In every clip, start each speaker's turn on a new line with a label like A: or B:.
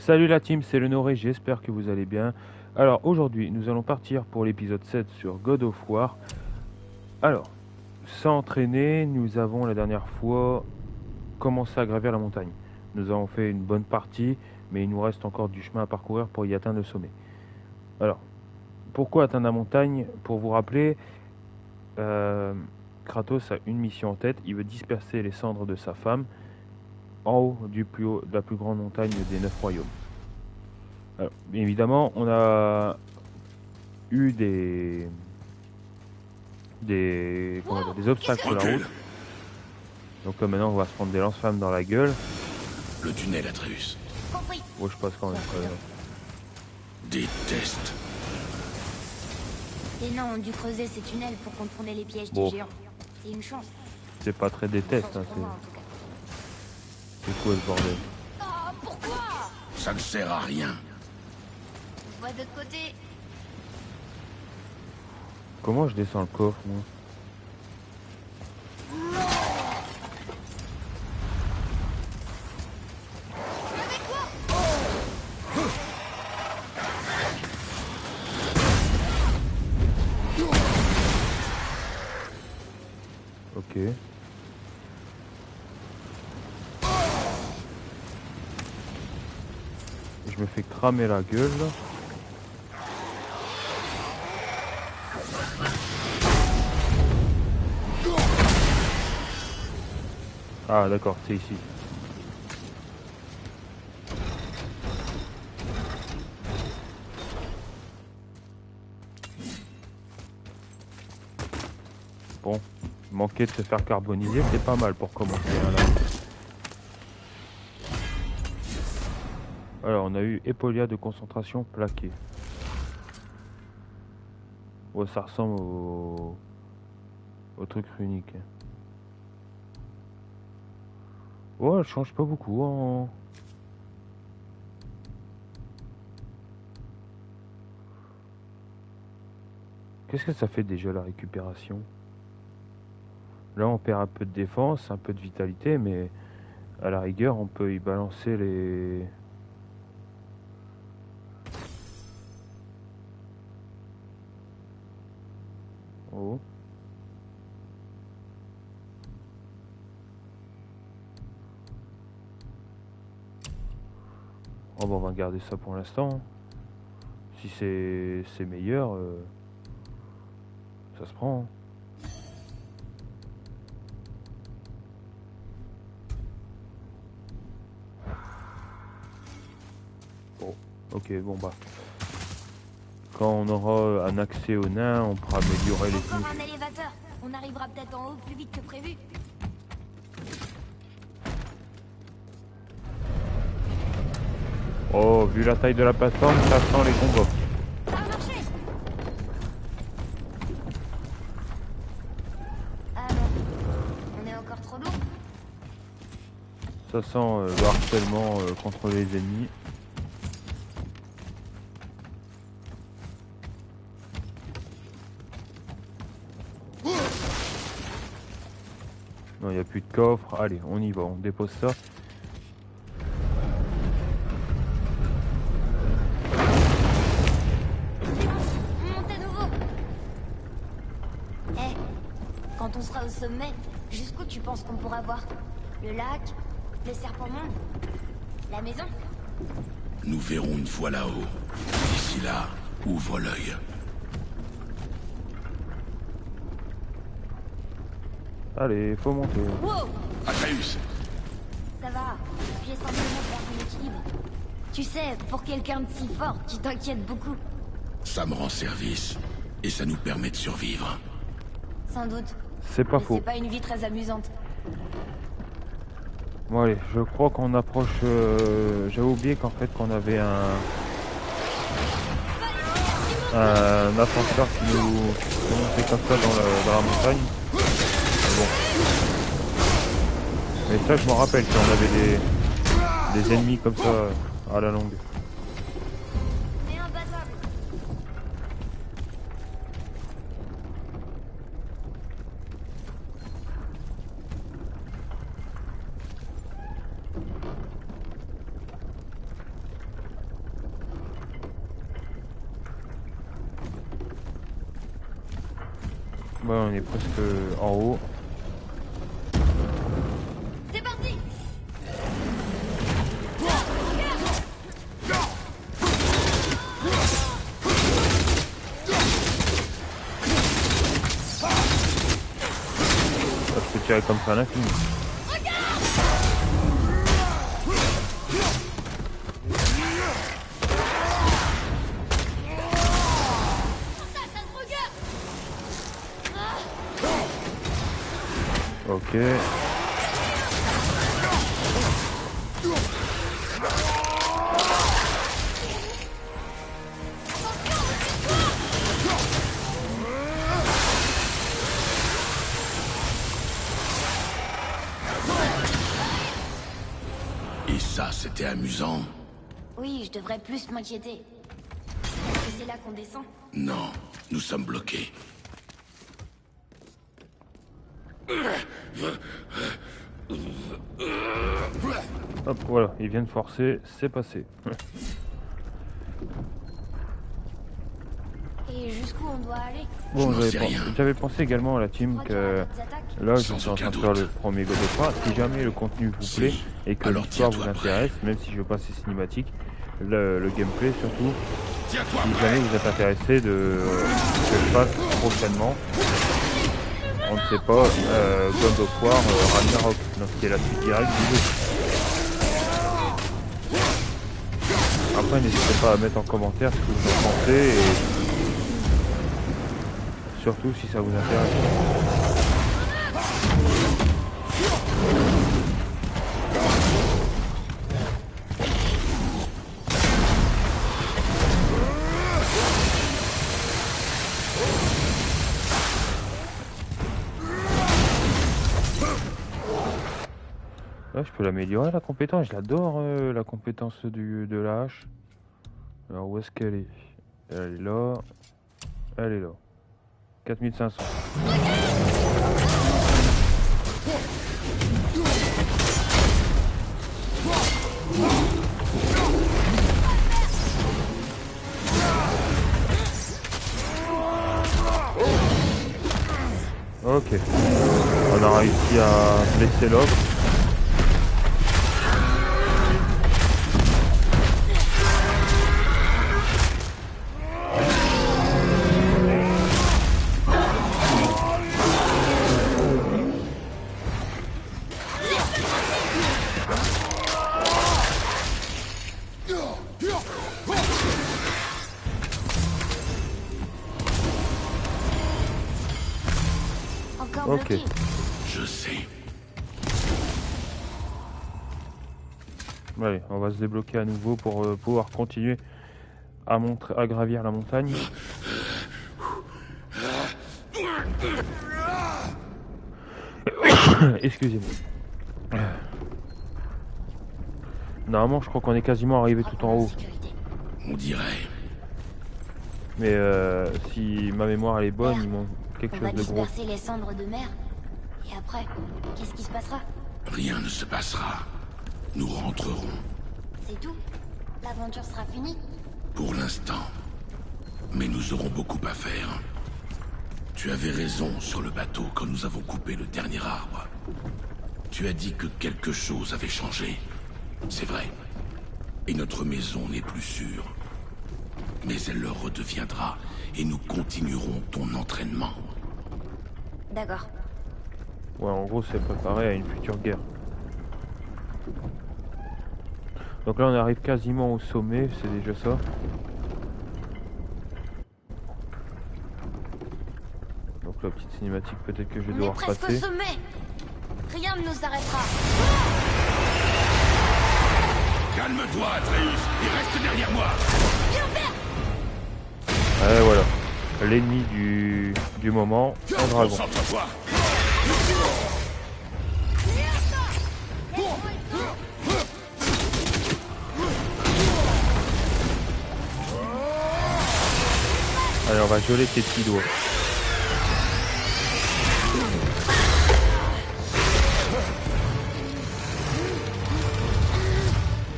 A: Salut la team, c'est le Noré, j'espère que vous allez bien. Alors aujourd'hui, nous allons partir pour l'épisode 7 sur God of War. Alors, sans entraîner, nous avons la dernière fois commencé à gravir la montagne. Nous avons fait une bonne partie, mais il nous reste encore du chemin à parcourir pour y atteindre le sommet. Alors, pourquoi atteindre la montagne? Pour vous rappeler, euh, Kratos a une mission en tête, il veut disperser les cendres de sa femme en haut de la plus grande montagne des 9 royaumes. Alors, bien évidemment, on a eu des obstacles sur la route. Donc maintenant, on va se prendre des lance-flammes dans la gueule.
B: Le tunnel, Atreus.
C: Compris.
A: Moi, je passe quand même très bien.
B: Déteste.
C: Les nains ont dû creuser ces tunnels pour contourner les pièges
A: Bon.
C: des géants. C'est une chance.
A: C'est pas très déteste, hein,
C: Chance pour moi, en tout cas.
A: c'est quoi ce bordel?
C: Oh, pourquoi?
B: Ça ne sert à rien.
C: Je vois de l'autre côté.
A: Comment je descends le coffre, moi? Ok. Je me fais cramer la gueule, là. Ah d'accord, c'est ici. Bon, manquer de se faire carboniser, c'est pas mal pour commencer, hein, là. Alors, on a eu épaulière de concentration plaquée. Ouais, ça ressemble au truc runique. Ouais, elle change pas beaucoup en... Qu'est-ce que ça fait déjà la récupération? Là, on perd un peu de défense, un peu de vitalité, mais à la rigueur, on peut y balancer les... Oh. Oh, bon, on va garder ça pour l'instant. Si c'est meilleur, ça se prend, hein. Bon, ok, bon bah. Quand on aura un accès aux nains, on pourra améliorer les
C: Encore
A: tenues.
C: un élévateur. On arrivera peut-être en haut plus vite que prévu.
A: Oh, vu la taille de la plateforme, ça sent les combats.
C: Ça a marché. Ah non. On est encore trop lourd.
A: Ça sent le harcèlement contre les ennemis. Non, il n'y a plus de coffre. Allez, on y va, on dépose ça.
C: C'est bon. On monte à nouveau. Eh. Quand on sera au sommet, jusqu'où tu penses qu'on pourra voir? Le lac? Les serpents mondes? La maison?
B: Nous verrons une fois là-haut. D'ici là, ouvre l'œil.
A: Allez, faut monter.
C: Wow!
B: Atreus,
C: Ça va, j'ai simplement perdu l'équilibre. Tu sais, pour quelqu'un de si fort, tu t'inquiètes beaucoup.
B: ça me rend service. Et ça nous permet de survivre.
C: Sans doute.
A: C'est pas
C: Mais
A: faux.
C: c'est pas une vie très amusante.
A: Bon allez, je crois qu'on approche... J'avais oublié qu'en fait qu'on avait un ascenseur qui nous montait comme ça dans la montagne. Mais bon. Mais ça je m'en rappelle qu'on avait des ennemis comme ça à la longue.
C: Mais imbattable.
A: on est presque en haut.
C: C'est parti.
A: Ça se fait tirer comme ça à l'infini. Ok.
B: Et ça, c'était amusant?
C: Oui, je devrais plus m'inquiéter. Est-ce que c'est là qu'on descend?
B: Non, nous sommes bloqués.
A: Hop, voilà, ils viennent forcer, c'est passé.
C: Et jusqu'où on doit aller?
A: Bon,
B: Je n'en sais rien.
A: j'avais pensé également à la team
C: Crois qu'il y aura
A: que
C: d'autres attaques?
A: là, je
B: Sans
A: suis en train
B: aucun
A: de faire
B: doute.
A: le premier God of War. Si jamais le contenu vous
B: Si.
A: plaît et que
B: Alors
A: l'histoire vous
B: tiens-toi prêt.
A: intéresse, même si je veux pas ces cinématiques, le gameplay surtout,
B: Tiens-toi
A: si
B: prêt.
A: jamais vous êtes intéressé de que je fasse prochainement, on ne sait pas, God of War Ragnarok, donc qui est la suite directe du jeu. Après, n'hésitez pas à mettre en commentaire ce que vous en pensez et surtout si ça vous intéresse. Là, je peux l'améliorer la compétence, je l'adore la compétence de la hache. Alors où est-ce qu'elle est? Elle est là. Elle est là. 4500. Ok. On a réussi à blesser l'ogre.
C: Encore
A: Ok.
C: bloqué.
B: Je sais.
A: Allez, on va se débloquer à nouveau pour pouvoir continuer à gravir la montagne. Excusez-moi. Normalement, je crois qu'on est quasiment arrivé tout en haut.
C: Sécurité.
B: On dirait.
A: Mais si ma mémoire elle est bonne, ils m'ont quelque
C: On va
A: chose de gros.
C: disperser les cendres de mer. Et après, qu'est-ce qui se passera?
B: Rien ne se passera. Nous rentrerons.
C: C'est tout? L'aventure sera finie?
B: Pour l'instant. Mais nous aurons beaucoup à faire. Tu avais raison sur le bateau quand nous avons coupé le dernier arbre. Tu as dit que quelque chose avait changé. C'est vrai. Et notre maison n'est plus sûre. Mais elle le redeviendra et nous continuerons ton entraînement.
C: D'accord.
A: Ouais, en gros, c'est préparé à une future guerre. Donc là, on arrive quasiment au sommet, c'est déjà ça. Donc la petite cinématique, peut-être que je vais
C: On est
A: devoir
C: presque au
A: passer.
C: sommet. Rien ne nous arrêtera.
B: Calme-toi, Atreus, et reste derrière moi.
A: Ouais, voilà. L'ennemi du moment, un dragon.
B: Concentre-toi.
A: Allez, on va geler tes petits doigts.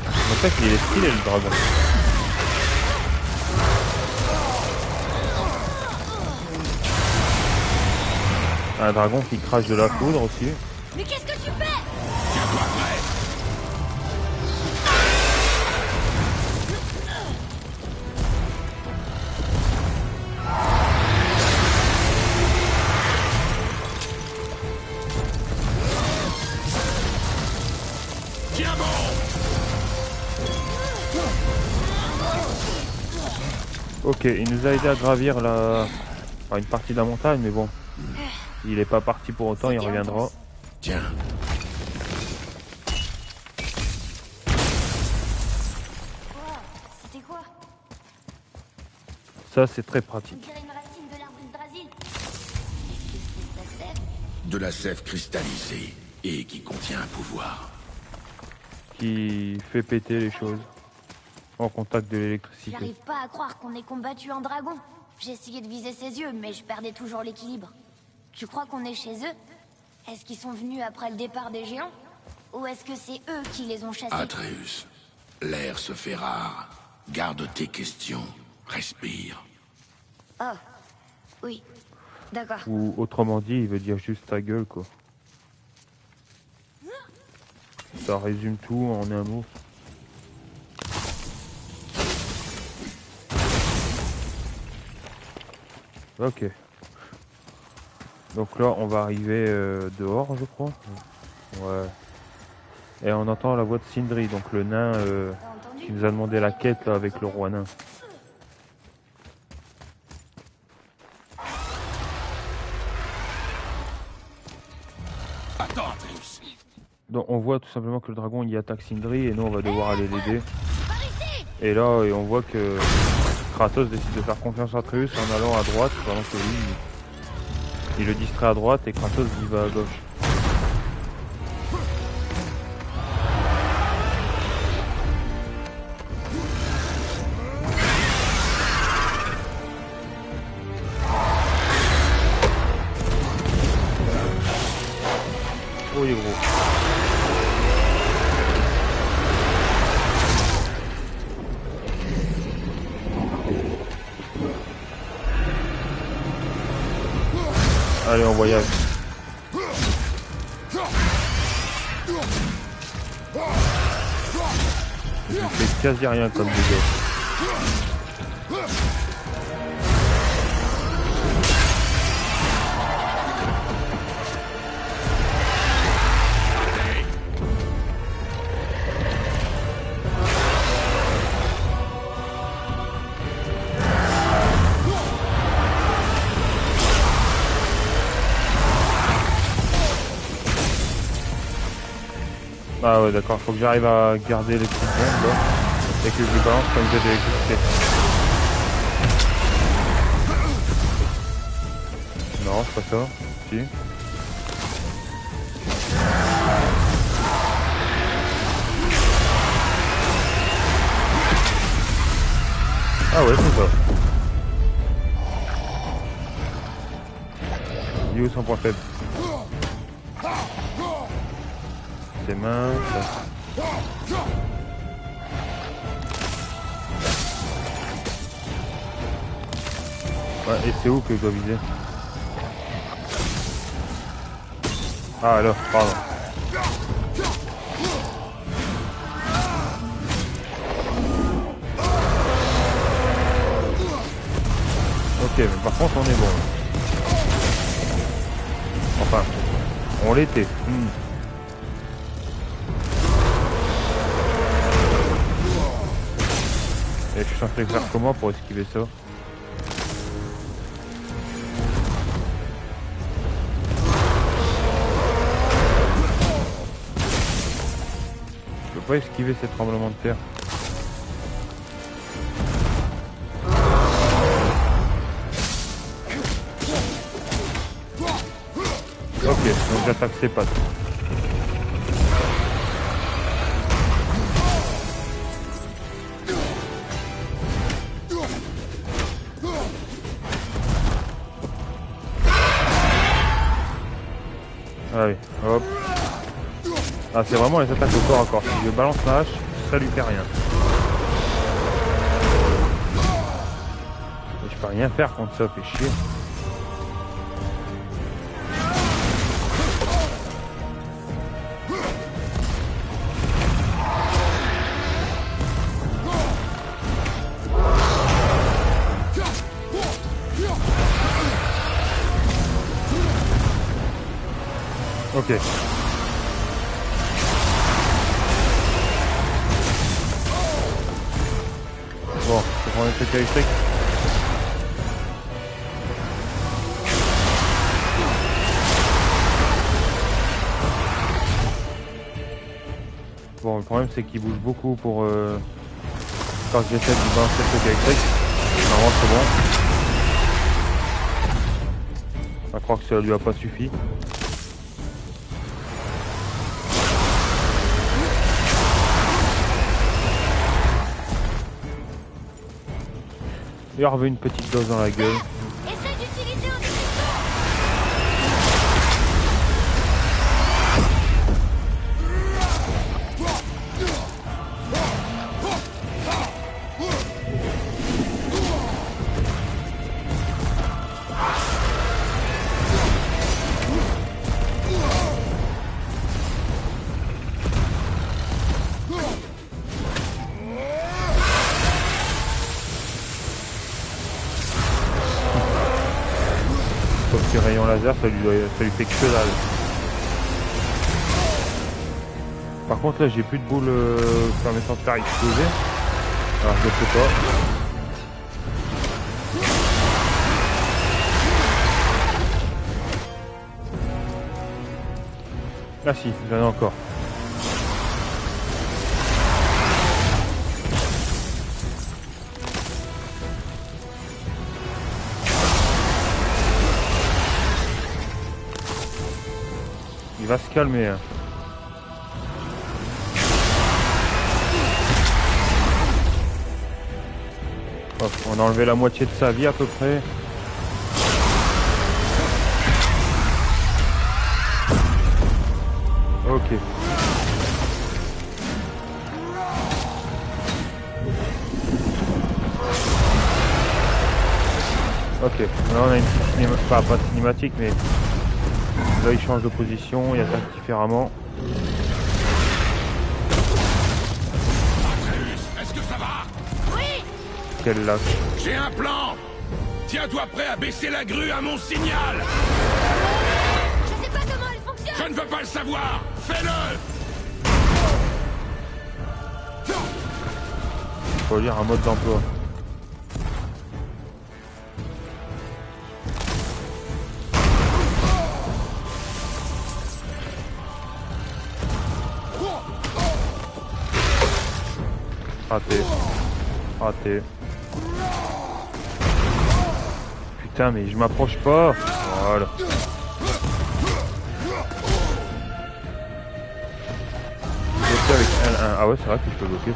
A: En fait, il est stylé le dragon. Un dragon qui crache de la foudre aussi.
C: Mais qu'est-ce que tu fais?
B: Tiens-toi prêt. Tiens bon.
A: Ok, il nous a aidé à gravir une partie de la montagne, mais bon. Il est pas parti pour autant, il reviendra.
B: Tiens.
C: C'était quoi?
A: Ça, c'est très
C: On
A: pratique.
C: dirait une racine de l'arbre Yggdrasil. Est-ce que c'est sa sève?
B: De la sève cristallisée et qui contient un pouvoir.
A: Qui fait péter les choses. En contact de l'électricité.
C: J'arrive pas à croire qu'on ait combattu un dragon. J'ai essayé de viser ses yeux, mais je perdais toujours l'équilibre. Tu crois qu'on est chez eux? Est-ce qu'ils sont venus après le départ des géants? Ou est-ce que c'est eux qui les ont chassés?
B: Atreus, l'air se fait rare. Garde tes questions. Respire.
C: Oh, oui. D'accord.
A: Ou autrement dit, il veut dire juste ta gueule, quoi. Ça résume tout en un mot. Ok. Donc là, on va arriver dehors, je crois. Ouais. Et on entend la voix de Sindri, donc le nain
C: T'as entendu?
A: qui nous a demandé la quête là, avec le roi nain.
B: Attends, Atreus.
A: Donc on voit tout simplement que le dragon il attaque Sindri et nous on va devoir aller l'aider.
C: Par ici!
A: Et là, on voit que Kratos décide de faire confiance à Atreus en allant à droite, pendant que lui, il le distrait à droite et Kratos il va à gauche. Oh, il est gros. Allez, on voyage. Il fait quasi rien comme dégâts. Ah ouais, d'accord, faut que j'arrive à garder les petites bombes là et que je les balance comme j'ai de l'électricité. Non, c'est pas ça. Si. Ah ouais, c'est ça. Il est où son point faible? Ses mains, ça. Ouais, et c'est où que je dois viser? Ah alors, pardon. Ok, mais par contre on est bon. Enfin, on l'était. Et je suis censé faire comment pour esquiver ça? Je peux pas esquiver ces tremblements de terre. Ok, donc j'attaque ses pattes. Allez, hop. Ah, c'est vraiment les attaques au corps à corps. Si je balance ma hache, ça lui fait rien. Et je peux rien faire contre ça, fait chier. Ok. Bon, je prends les trucs électriques. Bon, le problème c'est qu'il bouge beaucoup pour quand j'essaie de lui balancer le truc électrique. Normalement c'est bon. On va croire que ça lui a pas suffi. Il a revu une petite dose dans la gueule.
C: Essaye d'utiliser un détecteur.
A: Sauf que rayon laser, ça lui fait que dalle. Par contre là j'ai plus de boules permettant de faire exploser. Alors je ne peux pas. Ah si, j'en ai encore. Il va se calmer. Hein. Hop, on a enlevé la moitié de sa vie à peu près. Ok. Ok, là on a une petite cinématique, pas de cinématique mais là il change de position, il attaque différemment.
B: Atreus, est-ce que ça va?
C: Oui.
A: Quel lâche.
B: J'ai un plan. Tiens-toi prêt à baisser la grue à mon signal.
C: Je sais pas comment elle fonctionne.
B: Je ne veux pas le savoir. Fais-le.
A: Faut lire un mode d'emploi. Raté. Raté. Putain mais je m'approche pas. Voilà. Bloquer avec L1. Ah ouais c'est vrai que je peux bloquer.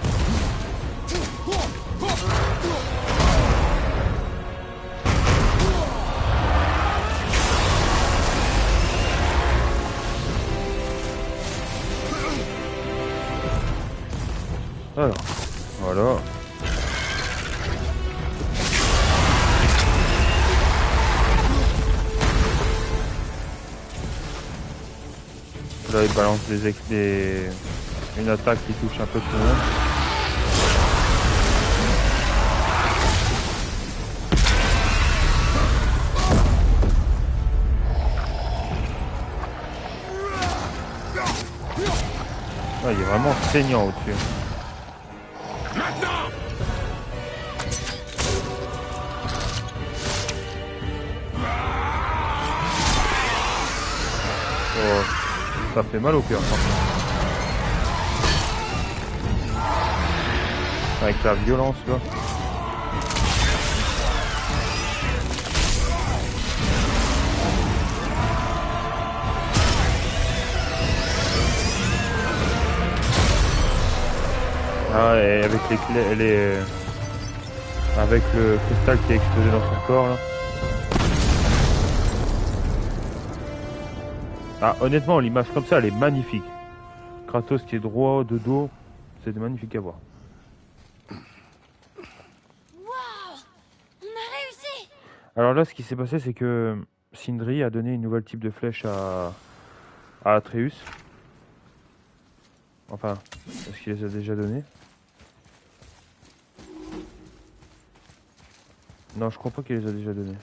A: Alors, voilà. Là, il balance une attaque qui touche un peu tout le monde. Ah, il est vraiment saignant au-dessus.
B: Maintenant.
A: Oh, ça fait mal au cœur. Avec la violence là. Ah, et avec les clés, avec le cristal qui a explosé dans son corps là. Ah, honnêtement, l'image comme ça, elle est magnifique. Kratos qui est droit de dos, c'est magnifique à voir.
C: Waouh. On a réussi.
A: Alors là, ce qui s'est passé, c'est que Sindri a donné une nouvelle type de flèche à Atreus. Enfin, est-ce qu'il les a déjà données? Non, je crois pas qu'il les a déjà données.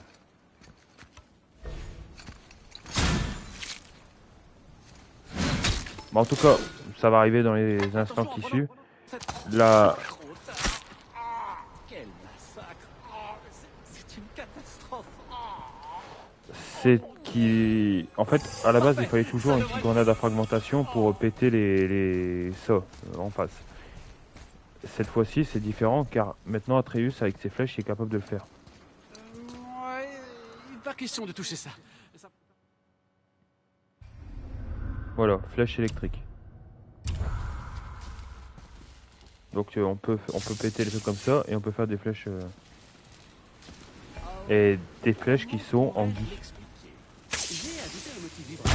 A: Mais en tout cas, ça va arriver dans les instants qui suivent. Là,
D: Quel massacre. C'est une catastrophe.
A: c'est qui... En fait, à la base, il fallait toujours une petite grenade à fragmentation pour péter ça en face. Cette fois-ci, c'est différent car maintenant Atreus, avec ses flèches, est capable de le faire.
D: Ouais, pas question de toucher ça.
A: Voilà, flèche électrique. Donc on peut péter les trucs comme ça et on peut faire des flèches et des flèches qui sont en gui.
D: J'ai ajouté un motif vibrant.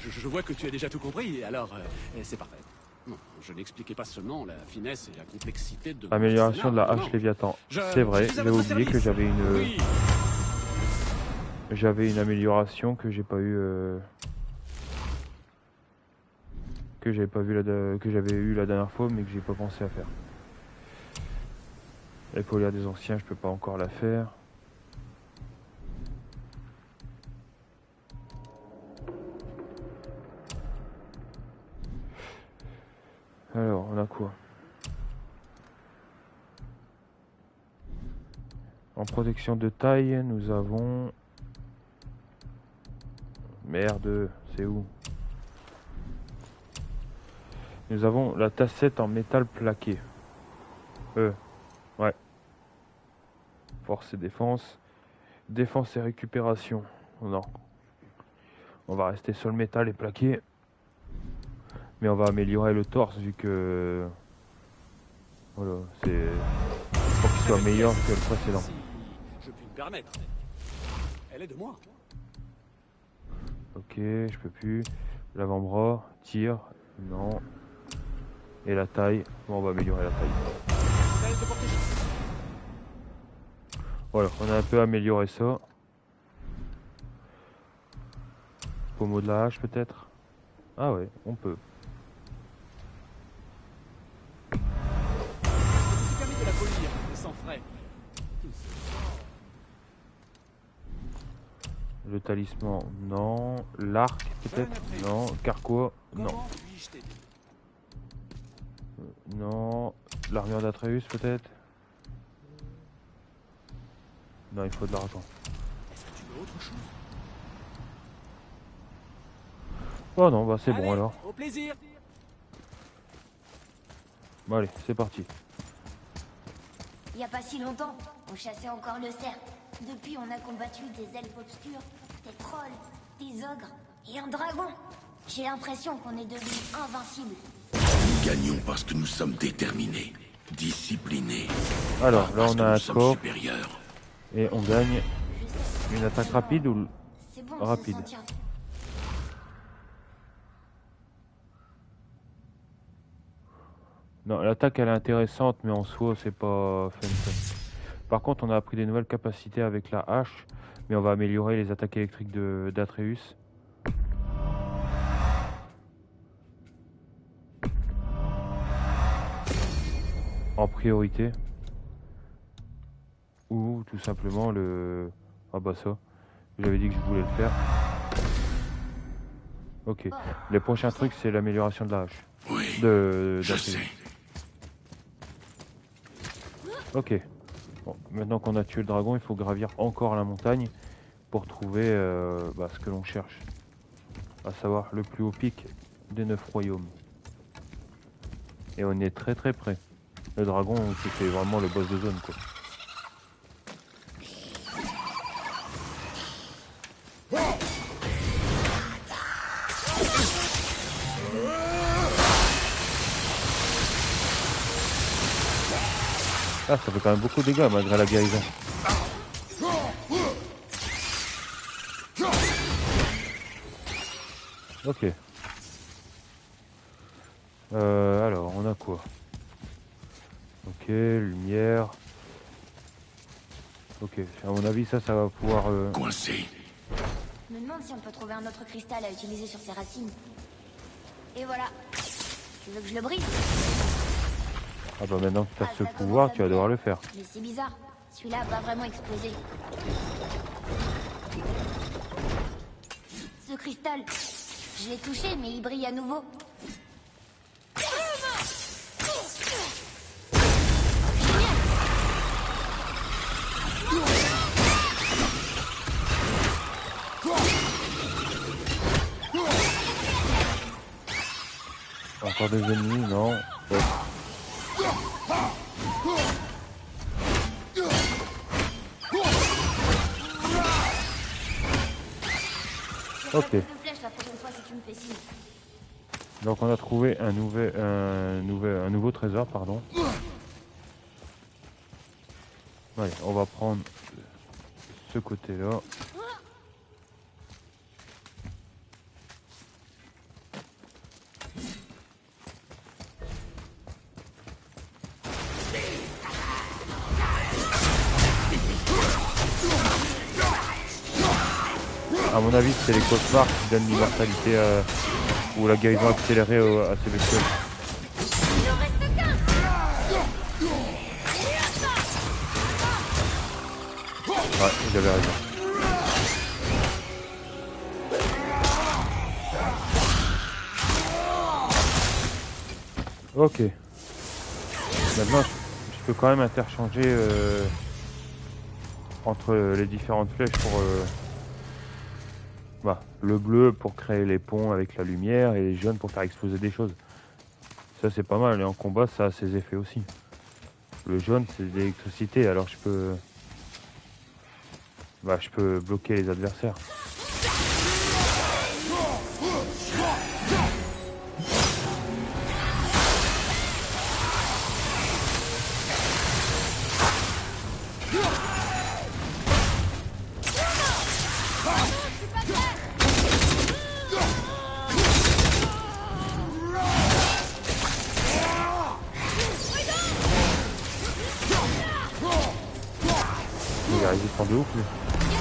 D: Je vois que tu as déjà tout compris, alors c'est parfait. Non, je n'expliquais pas seulement la finesse et la complexité de...
A: Amélioration de la hache Léviathan. C'est vrai, j'avais oublié que j'avais une...
D: Oui.
A: J'avais une amélioration que j'ai pas eu... que j'avais pas vu que j'avais eu la dernière fois mais que j'ai pas pensé à faire. La polière des anciens, je peux pas encore la faire. Alors, on a quoi? En protection de taille, nous avons... Merde, c'est où? Nous avons la tassette en métal plaqué. Ouais. Force et défense. Défense et récupération. Non. On va rester sur le métal et plaqué. Mais on va améliorer le torse vu que... Voilà, c'est... Pour qu'il soit meilleur que le précédent.
D: Si je puis me permettre. Elle est de moi.
A: Ok, je peux plus. L'avant-bras, tir, non. Et la taille, bon, on va améliorer la taille. Voilà, on a un peu amélioré ça. Pommeau de la hache peut-être. Ah ouais, on peut.
D: Je me suis permis de la polir, sans frais.
A: Le talisman, non. L'arc peut-être, non. Carquois, non.
D: Comment puis-je t'aider?
A: Non. L'armure d'Atreus peut-être. Non, il faut de l'argent.
D: Est-ce que tu veux autre chose?
A: Oh non, bah c'est bon
D: Allez,
A: alors.
D: Au plaisir.
A: Bon allez, c'est parti.
C: Il y a pas si longtemps, on chassait encore le cerf. Depuis, on a combattu des elfes obscurs, des trolls, des ogres et un dragon. J'ai l'impression qu'on est devenus invincibles.
B: Nous gagnons parce que nous sommes déterminés, disciplinés.
A: Alors, là
B: Parce
A: on
B: que
A: a
B: nous
A: un
B: sommes
A: corps
B: supérieurs.
A: et on gagne
C: Je sais,
A: une attaque rapide ou...
C: c'est bon de se
A: rapide.
C: sentir...
A: Non, l'attaque elle est intéressante, mais en soi c'est pas fun. Par contre, on a appris des nouvelles capacités avec la hache, mais on va améliorer les attaques électriques d'Atreus. En priorité. Ou tout simplement le... Ah bah ça, j'avais dit que je voulais le faire. Ok, le prochain truc c'est l'amélioration de la hache.
B: Oui, je
A: d'Atreus.
B: sais.
A: Ok. Bon, maintenant qu'on a tué le dragon, il faut gravir encore la montagne pour trouver ce que l'on cherche. À savoir le plus haut pic des 9 royaumes. Et on est très très près. Le dragon, c'était vraiment le boss de zone quoi. Ah, ça fait quand même beaucoup de dégâts malgré la guérison. Ok. Alors, on a quoi? Ok, lumière. Ok, à mon avis, ça va pouvoir...
B: Coincé.
C: Je me demande si on peut trouver un autre cristal à utiliser sur ses racines. Et voilà. Tu veux que je le brise?
A: Ah bah maintenant que tu as ce
C: ça
A: pouvoir,
C: commence à
A: tu vas
C: me
A: devoir
C: plaire.
A: le faire.
C: Mais c'est bizarre. Celui-là a pas vraiment explosé. Ce cristal, Je l'ai touché, mais il brille à nouveau.
A: Encore des ennemis, non. Ouais. Ok.
C: Deux flèches la prochaine fois si tu me fais signe.
A: Donc on a trouvé un nouveau trésor, pardon. Allez, on va prendre ce côté-là. À mon avis, c'est les cauchemars qui donnent l'immortalité ou la guérison accélérée à ces bestioles.
C: Il en reste qu'un.
A: Ouais, il avait raison. Ok. Maintenant, je peux quand même interchanger entre les différentes flèches pour... le bleu pour créer les ponts avec la lumière et les jaunes pour faire exploser des choses. Ça c'est pas mal et en combat ça a ses effets aussi. Le jaune c'est de l'électricité alors je peux bloquer les adversaires. Il est résistant de ouf lui.
C: Il y a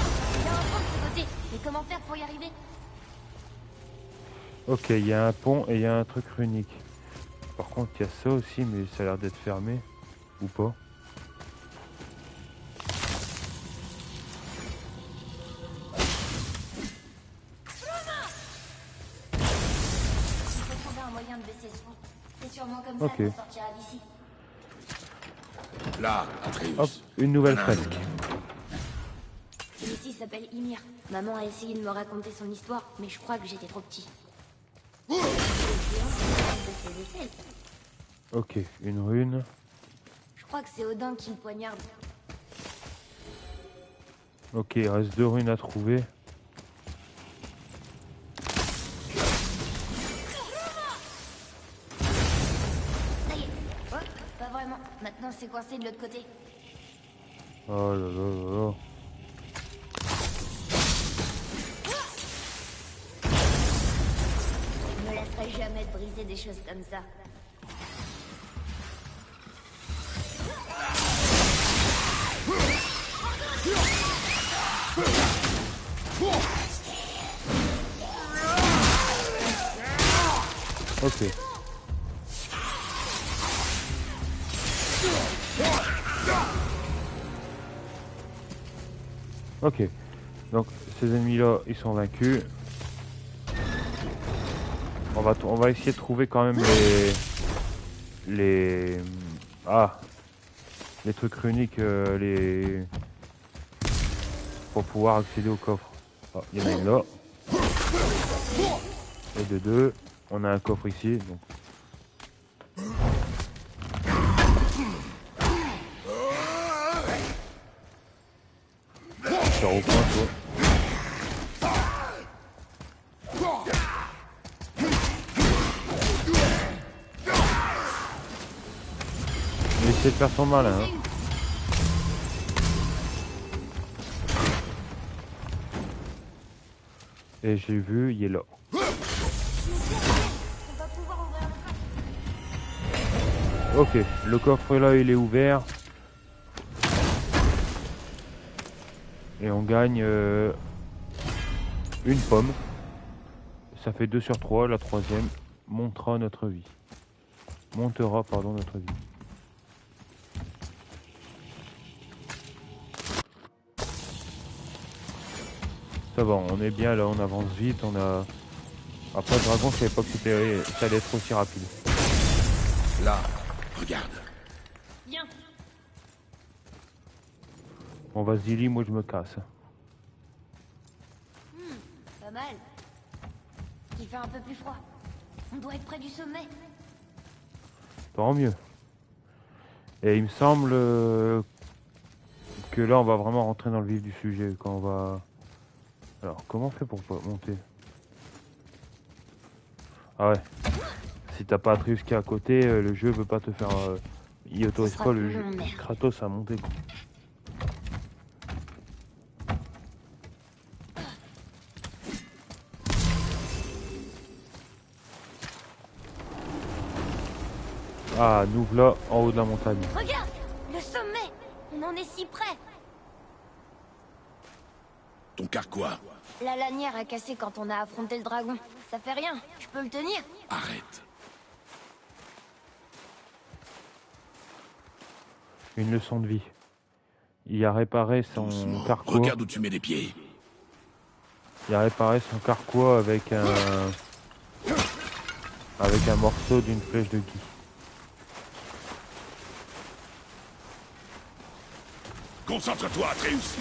C: un pont de ce côté. Mais comment faire pour y arriver?
A: Ok, il y a un pont et il y a un truc runique. Par contre il y a ça aussi mais ça a l'air d'être fermé. Ou pas.
C: Il faut trouver un moyen de baisser ce pont. C'est sûrement comme ça qu'on sortira d'ici.
B: Là, Atreus.
A: Hop, une nouvelle fresque.
C: Celui-ci s'appelle Ymir. Maman a essayé de me raconter son histoire, mais je crois que j'étais trop petit. Le géant, c'est de ses aisselles.
A: Ok, une rune.
C: Je crois que c'est Odin qui le poignarde.
A: Ok, il reste 2 runes à trouver.
C: Ça y est. Oh, pas vraiment. Maintenant, c'est coincé de l'autre côté.
A: Oh là là là là.
C: Je me laisserai jamais te briser des choses comme ça.
A: Ok. Ok. Donc ces ennemis-là, ils sont vaincus. On va essayer de trouver quand même les trucs runiques pour pouvoir accéder au coffre. Ah, il y en a une là. Et de deux. On a un coffre ici. Donc. Sur au point, toi. Il essaie de faire son malin. Hein. Et j'ai vu, il est là. Ok, le coffre là il est ouvert. Et on gagne une pomme. Ça fait 2 sur 3, la troisième montera notre vie. Montera, pardon, notre vie. Ça va, on est bien là, on avance vite, on a... Après, le dragon, je savais pas que ça allait être aussi rapide.
B: Là, regarde.
C: Viens.
A: Bon, vas-y, lis, moi je me casse.
C: Pas mal. Il fait un peu plus froid. On doit être près du sommet.
A: Tant mieux. Et il me semble que là, on va vraiment rentrer dans le vif du sujet. Quand on va... Alors, comment on fait pour monter? Ah ouais. Si t'as pas Atreus qui est à côté, le jeu veut pas te faire... il autorise pas le jeu Kratos à monter, quoi. Ah, nous voilà en haut de la montagne.
C: Regarde, le sommet. On en est si près.
B: Ton carquois,
C: La lanière a cassé quand on a affronté le dragon. Ça fait rien, je peux le tenir.
B: arrête.
A: Une leçon de vie. Il a réparé son
B: Doucement.
A: carquois.
B: Regarde où tu mets les pieds.
A: Il a réparé son carquois avec un morceau d'une flèche de gui.
B: Concentre-toi, Atreus.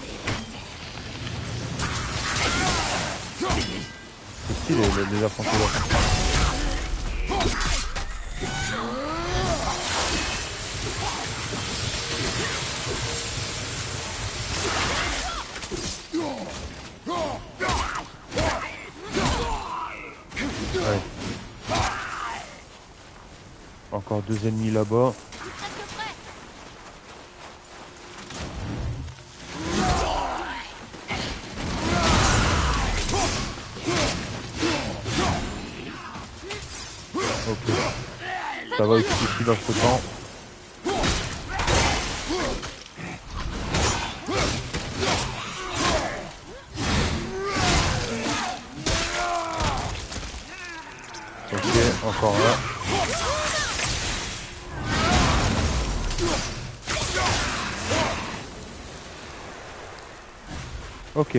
A: C'est stylé les affronter là. Ouais. Encore 2 ennemis là-bas.
C: Presque prêt.
A: Ok. Ça va ici dans ce temps. Ok, encore là. Ok.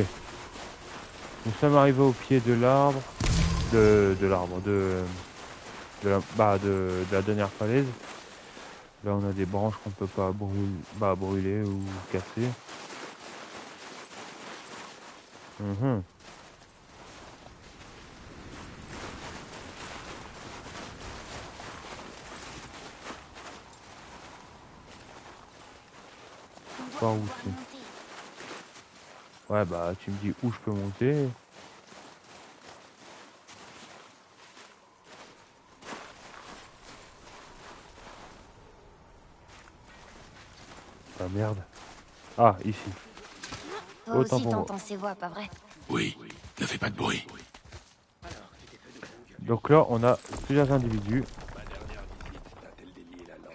A: Nous sommes arrivés au pied de l'arbre. De la dernière falaise. Là on a des branches qu'on peut pas brûler ou casser. Mhm.
C: On doit
A: Par où
C: pouvoir
A: c'est?
C: monter.
A: Ouais bah tu me dis où je peux monter. Ah merde. Ah ici.
C: Toi
A: Autant
C: aussi
A: pour moi.
C: t'entends ces voix, pas vrai?
B: Oui, ne fais pas de bruit.
A: Donc là on a plusieurs individus.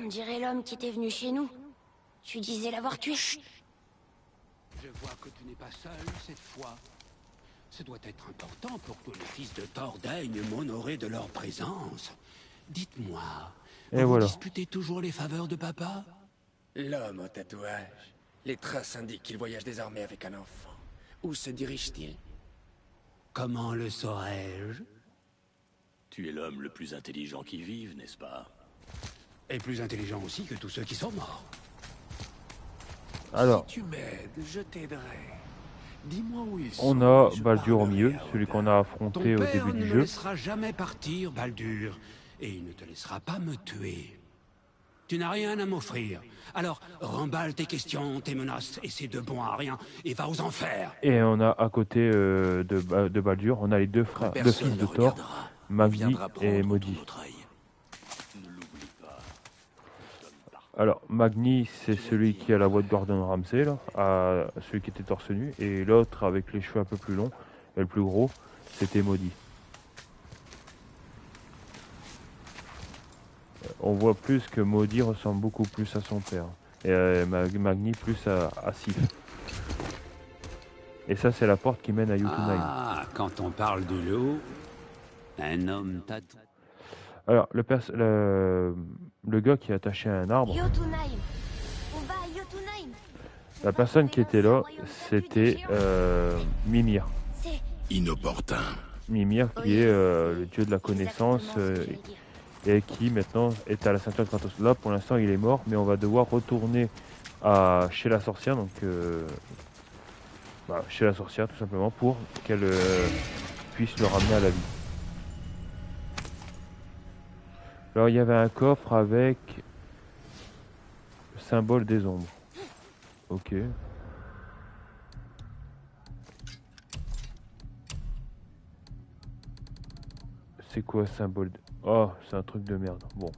C: On dirait l'homme qui était venu chez nous. Tu disais l'avoir tué.
D: Je vois que tu n'es pas seul cette fois. Ce doit être important pour que les fils de Thor daignent m'honorer de leur présence. Dites-moi,
A: Et
D: vous
A: voilà.
D: disputez toujours les faveurs de papa?
E: L'homme au tatouage. Les traces indiquent qu'il voyage désormais avec un enfant. Où se dirige-t-il?
D: Comment le saurais-je?
F: Tu es l'homme le plus intelligent qui vive, n'est-ce pas?
D: Et plus intelligent aussi que tous ceux qui sont morts.
A: Alors,
E: Si tu m'aides, je t'aiderai. Dis-moi où ils sont.
A: on a
E: et je
A: Baldur au milieu,
E: parlerai à
A: celui
E: Odin.
A: qu'on a
D: Ton
A: affronté au
D: père
A: début
D: ne
A: du
D: me
A: jeu.
D: laissera jamais partir, Baldur. Et il ne te laissera pas me tuer. Tu n'as rien à m'offrir. Alors, remballe tes questions, tes menaces, et ces deux bons à rien, et va aux enfers.
A: Et on a à côté de Baldur, on a les deux
E: Quand
A: frères, deux
E: personne
A: fils
E: ne
A: de Thor,
E: regardera, on
A: Magni
E: viendra
A: et
E: prendre
A: Maudit.
E: ton autre œil.
F: Ne l'oublie pas.
A: Alors, Magni, c'est celui qui a la voix de Gordon Ramsay, là, celui qui était torse nu, et l'autre avec les cheveux un peu plus longs, et le plus gros, c'était Maudit. On voit plus que Maudit ressemble beaucoup plus à son père, et Magni plus à Sif. Et ça, c'est la porte qui mène à Jotunheim.
D: Ah, quand on parle de l'eau, un homme tatou.
A: Alors, le gars qui est attaché à un arbre,
C: Jotunheim. On va à Jotunheim.
A: la personne qui était là, c'était Mimir.
C: C'est...
B: Inopportun.
A: Mimir, qui
C: Oui,
A: est
C: c'est
A: le dieu de la connaissance
C: exactement ce que j'allais dire.
A: et qui maintenant est à la ceinture de Kratos. Là, pour l'instant, il est mort, mais on va devoir retourner chez la sorcière, donc chez la sorcière tout simplement, pour qu'elle puisse le ramener à la vie. Alors, il y avait un coffre avec le symbole des ombres. Ok. C'est quoi symbole de... Oh, c'est un truc de merde. Bon.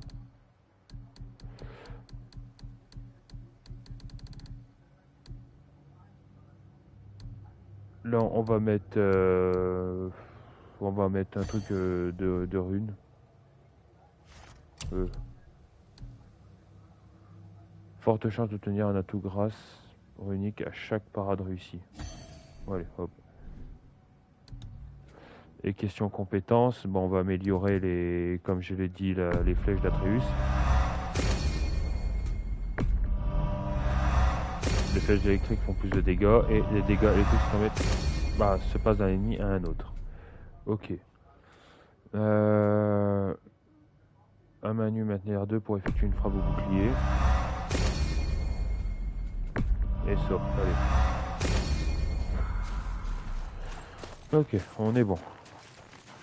A: Là, on va mettre un truc de runes. Forte chance d'obtenir un atout grâce runique à chaque parade réussie. Allez, hop. Et question compétences, bon, on va améliorer les, comme je l'ai dit, les flèches d'Atreus. Les flèches électriques font plus de dégâts et les dégâts électriques se passent d'un ennemi à un autre. Ok. Un manu maintenir R2 pour effectuer une frappe au bouclier. Et ça, allez. Ok, on est bon.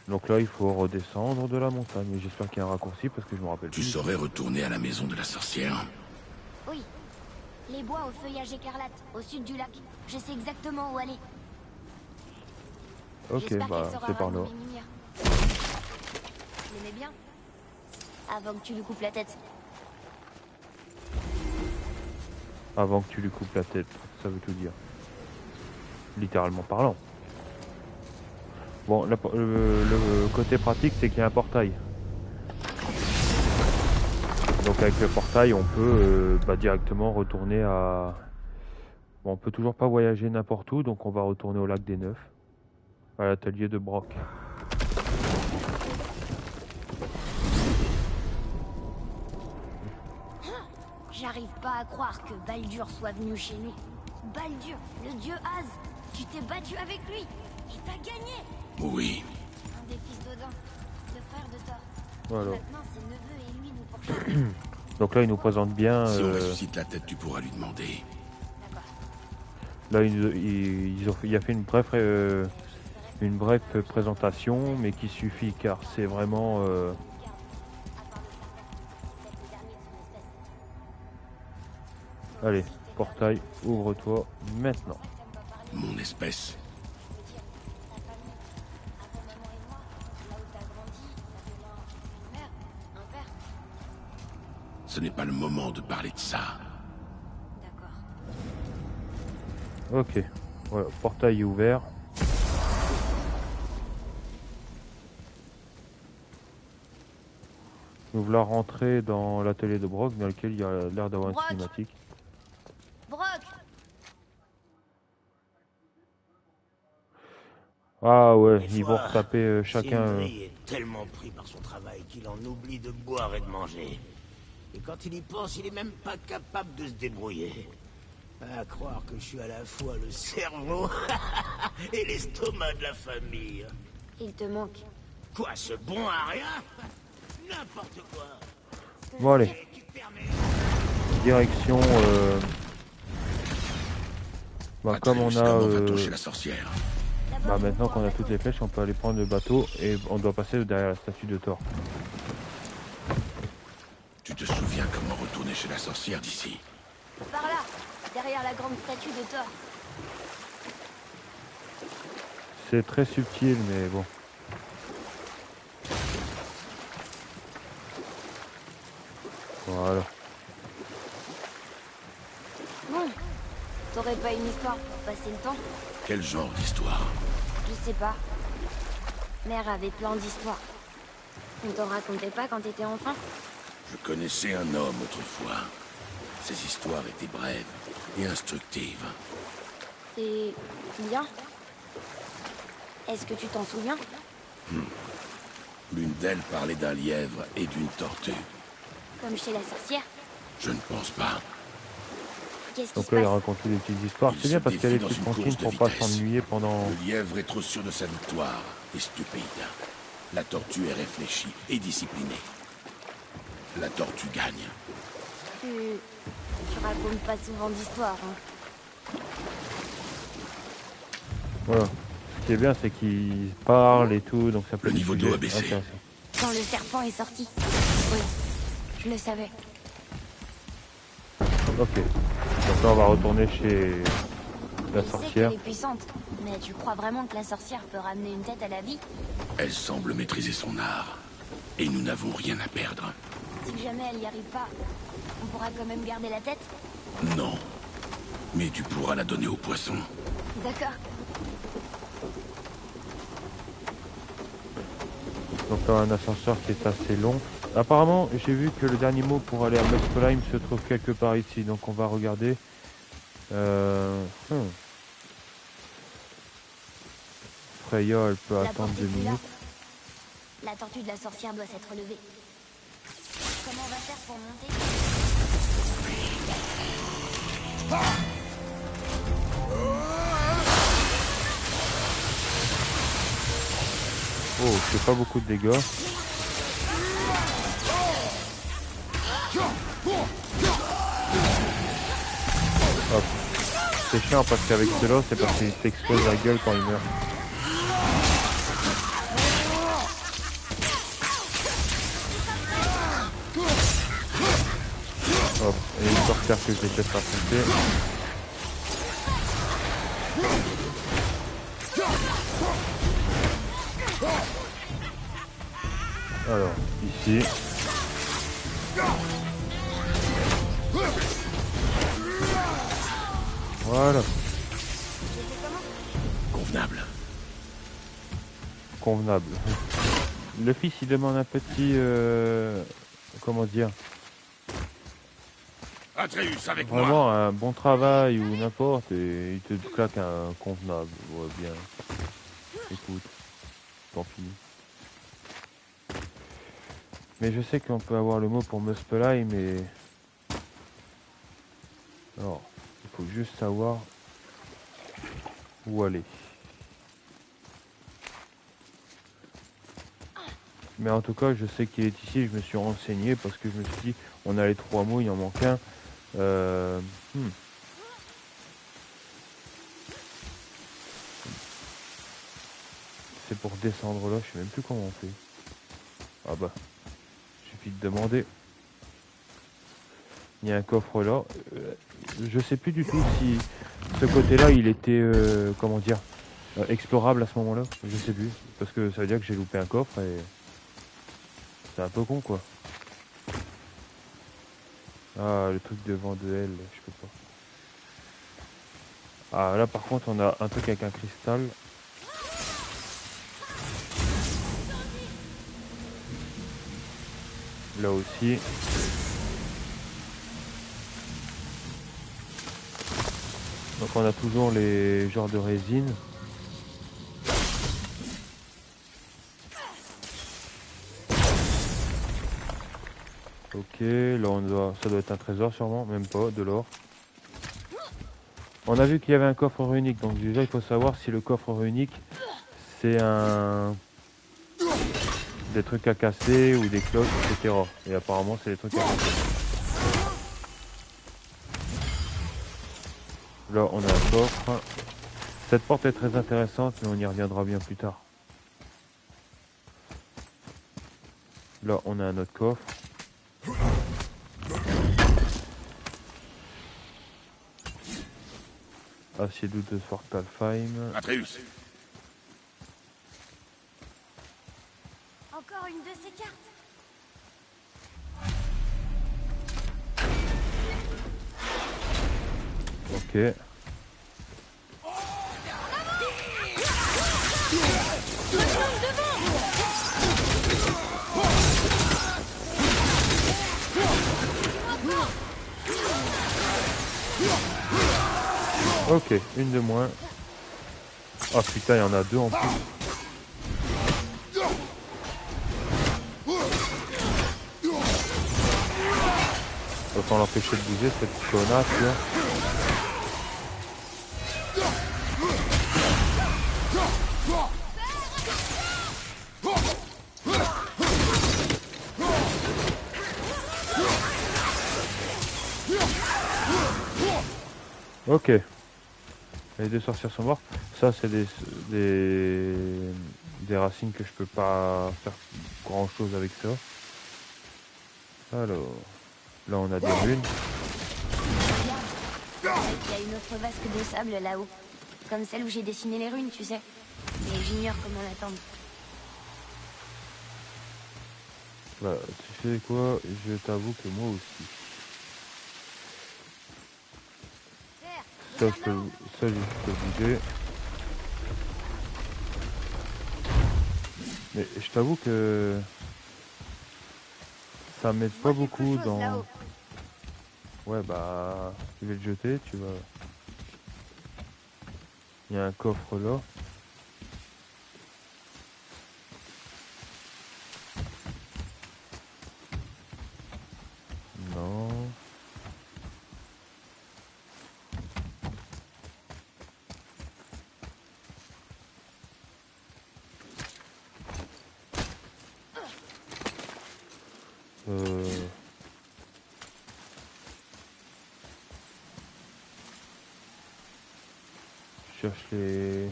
A: Donc là, il faut redescendre de la montagne. Et j'espère qu'il y a un raccourci parce que je me rappelle
B: Tu
A: plus.
B: saurais retourner à la maison de la sorcière?
C: Oui. Les bois au feuillage écarlate, au sud du lac. Je sais exactement où aller.
A: Ok,
C: J'espère qu'elle saura
A: c'est par là.
C: raconter Mimir. Tu l'aimais bien? Avant que tu lui coupes la tête.
A: Avant que tu lui coupes la tête, ça veut tout dire. Littéralement parlant. Bon, le côté pratique, c'est qu'il y a un portail. Donc avec le portail, on peut directement retourner à... Bon, on peut toujours pas voyager n'importe où, donc on va retourner au lac des Neufs, à l'atelier de Brock.
C: J'arrive pas à croire que Baldur soit venu chez nous. Baldur, le dieu Az. Tu t'es battu avec lui. Et t'as gagné.
B: Oui.
C: Un des fils d'Odin, le frère de Thor.
A: Voilà.
C: Maintenant, ses neveux et lui nous pourchassent.
A: Donc là, il nous présente bien...
B: Si on ressuscite la tête, tu pourras lui demander.
C: D'accord.
A: Là, il a fait une brève présentation, mais qui suffit, car c'est vraiment... Allez, portail, ouvre-toi maintenant.
B: Mon espèce. Ce n'est pas le moment de parler de ça.
C: D'accord.
A: Ok, voilà, portail est ouvert. Nous voilà rentrer dans l'atelier de Brock, dans lequel il y a l'air d'avoir une
C: Brock.
A: cinématique.
C: Brock.
A: Ah ouais,
G: Des
A: ils vont
G: fois,
A: retaper chacun...
G: Sindri est tellement pris par son travail qu'il en oublie de boire et de manger. Et quand il y pense, il est même pas capable de se débrouiller. À croire que je suis à la fois le cerveau et l'estomac de la famille.
C: Il te manque.
G: Quoi, ce bon à rien? N'importe quoi.
A: Bon allez,
G: Tu permets.
A: direction... comme on a...
B: Comment va-t-on chez la sorcière?
A: maintenant qu'on a toutes les flèches, on peut aller prendre le bateau et on doit passer derrière la statue de Thor.
B: Tu te souviens comment retourner chez la sorcière d'ici?
C: Par là, derrière la grande statue de Thor.
A: C'est très subtil, mais bon. Voilà.
C: Bon, t'aurais pas une histoire pour passer le temps?
B: Quel genre d'histoire?
C: Je sais pas. Mère avait plein d'histoires. On t'en racontait pas quand t'étais enfant?
B: Je connaissais un homme autrefois. Ses histoires étaient brèves et instructives.
C: C'est bien. Est-ce que tu t'en souviens?
B: L'une d'elles parlait d'un lièvre et d'une tortue.
C: Comme chez la sorcière?
B: Je ne pense pas.
C: Ok. Qu'est-ce qui
A: Donc
C: se
A: là, il
C: passe?
A: raconte des petites histoires.
B: Il
A: C'est bien
B: se
A: parce qu'il y a des
B: défie
A: petites
B: dans une
A: consignes
B: course
A: pour
B: de
A: pas
B: vitesse.
A: s'ennuyer pendant...
B: Le lièvre est trop sûr de sa victoire et stupide. La tortue est réfléchie et disciplinée. La tortue gagne.
C: Tu racontes pas souvent d'histoires, hein.
A: Voilà. Ce qui est bien, c'est qu'ils parlent et tout, donc ça peut
B: Le
A: être
B: niveau
A: des
B: d'eau a
A: sujets
B: baissé.
C: Quand
A: intéressants.
C: le serpent est sorti. Oui, je le savais.
A: Ok. Donc là, on va retourner chez la
C: Je sais
A: sorcière.
C: qu'elle est puissante, mais tu crois vraiment que la sorcière peut ramener une tête à la vie?
B: Elle semble maîtriser son art. Et nous n'avons rien à perdre.
C: Si jamais elle y arrive pas, on pourra quand même garder la tête?
B: Non. Mais tu pourras la donner au poisson.
C: D'accord.
A: Donc là, un ascenseur qui est assez long. Apparemment, j'ai vu que le dernier mot pour aller à Muspelheim se trouve quelque part ici. Donc on va regarder. Freya, elle peut
C: La
A: attendre
C: porte
A: 2
C: est plus là.
A: minutes.
C: La tortue de la sorcière doit s'être levée. Comment on va faire pour monter?
A: Oh, je fais pas beaucoup de dégâts. Hop. C'est chiant parce qu'avec cela, c'est parce qu'il t'explose la gueule quand il meurt. Hop, et une sorcière que je vais peut-être raconter. Alors, ici. Voilà,
B: Convenable.
A: convenable. Le fils, il demande un petit... comment dire?
B: Atreus, avec moi.
A: Vraiment un bon travail ou n'importe, et il te claque un convenable. Ouais, bien. Écoute, tant pis. Mais je sais qu'on peut avoir le mot pour Muspelheim, mais... Alors, il faut juste savoir où aller. Mais en tout cas, je sais qu'il est ici, je me suis renseigné parce que je me suis dit, on a les 3 mots, il en manque un. C'est pour descendre là, je sais même plus comment on fait. Ah bah, suffit de demander. Il y a un coffre là. Je sais plus du tout si ce côté-là, il était, comment dire, explorable à ce moment-là. Je sais plus, parce que ça veut dire que j'ai loupé un coffre et c'est un peu con quoi. Ah, le truc devant de elle, je peux pas. Ah, là par contre, on a un truc avec un cristal. Là aussi. Donc on a toujours les genres de résine. Ok, là on doit, ça doit être un trésor sûrement, même pas, de l'or. On a vu qu'il y avait un coffre runique, donc déjà il faut savoir si le coffre runique c'est un... des trucs à casser ou des cloches, etc. Et apparemment c'est des trucs à casser. Là on a un coffre. Cette porte est très intéressante, mais on y reviendra bien plus tard. Là on a un autre coffre. Acier doute de Svartalfheim.
B: Atreus.
C: Encore une de ces cartes.
A: Ok. Ok, une de moins. Oh putain, il y en a deux en plus. Autant l'empêcher de bouger cette connasse là. Ok. Les deux sorcières sont mortes. Ça, c'est des racines que je peux pas faire grand chose avec ça. Alors, là, on a des runes.
C: Regarde, il y a une autre vasque de sable là-haut. Comme celle où j'ai dessiné les runes, tu sais. Mais j'ignore comment l'attendre.
A: Bah, tu sais quoi, je t'avoue que moi aussi. Ça, je peux bouger. Mais je t'avoue que ça m'aide pas beaucoup dans... Ouais, bah, je vais le jeter, tu vas... Il y a un coffre là. Non. Je cherche les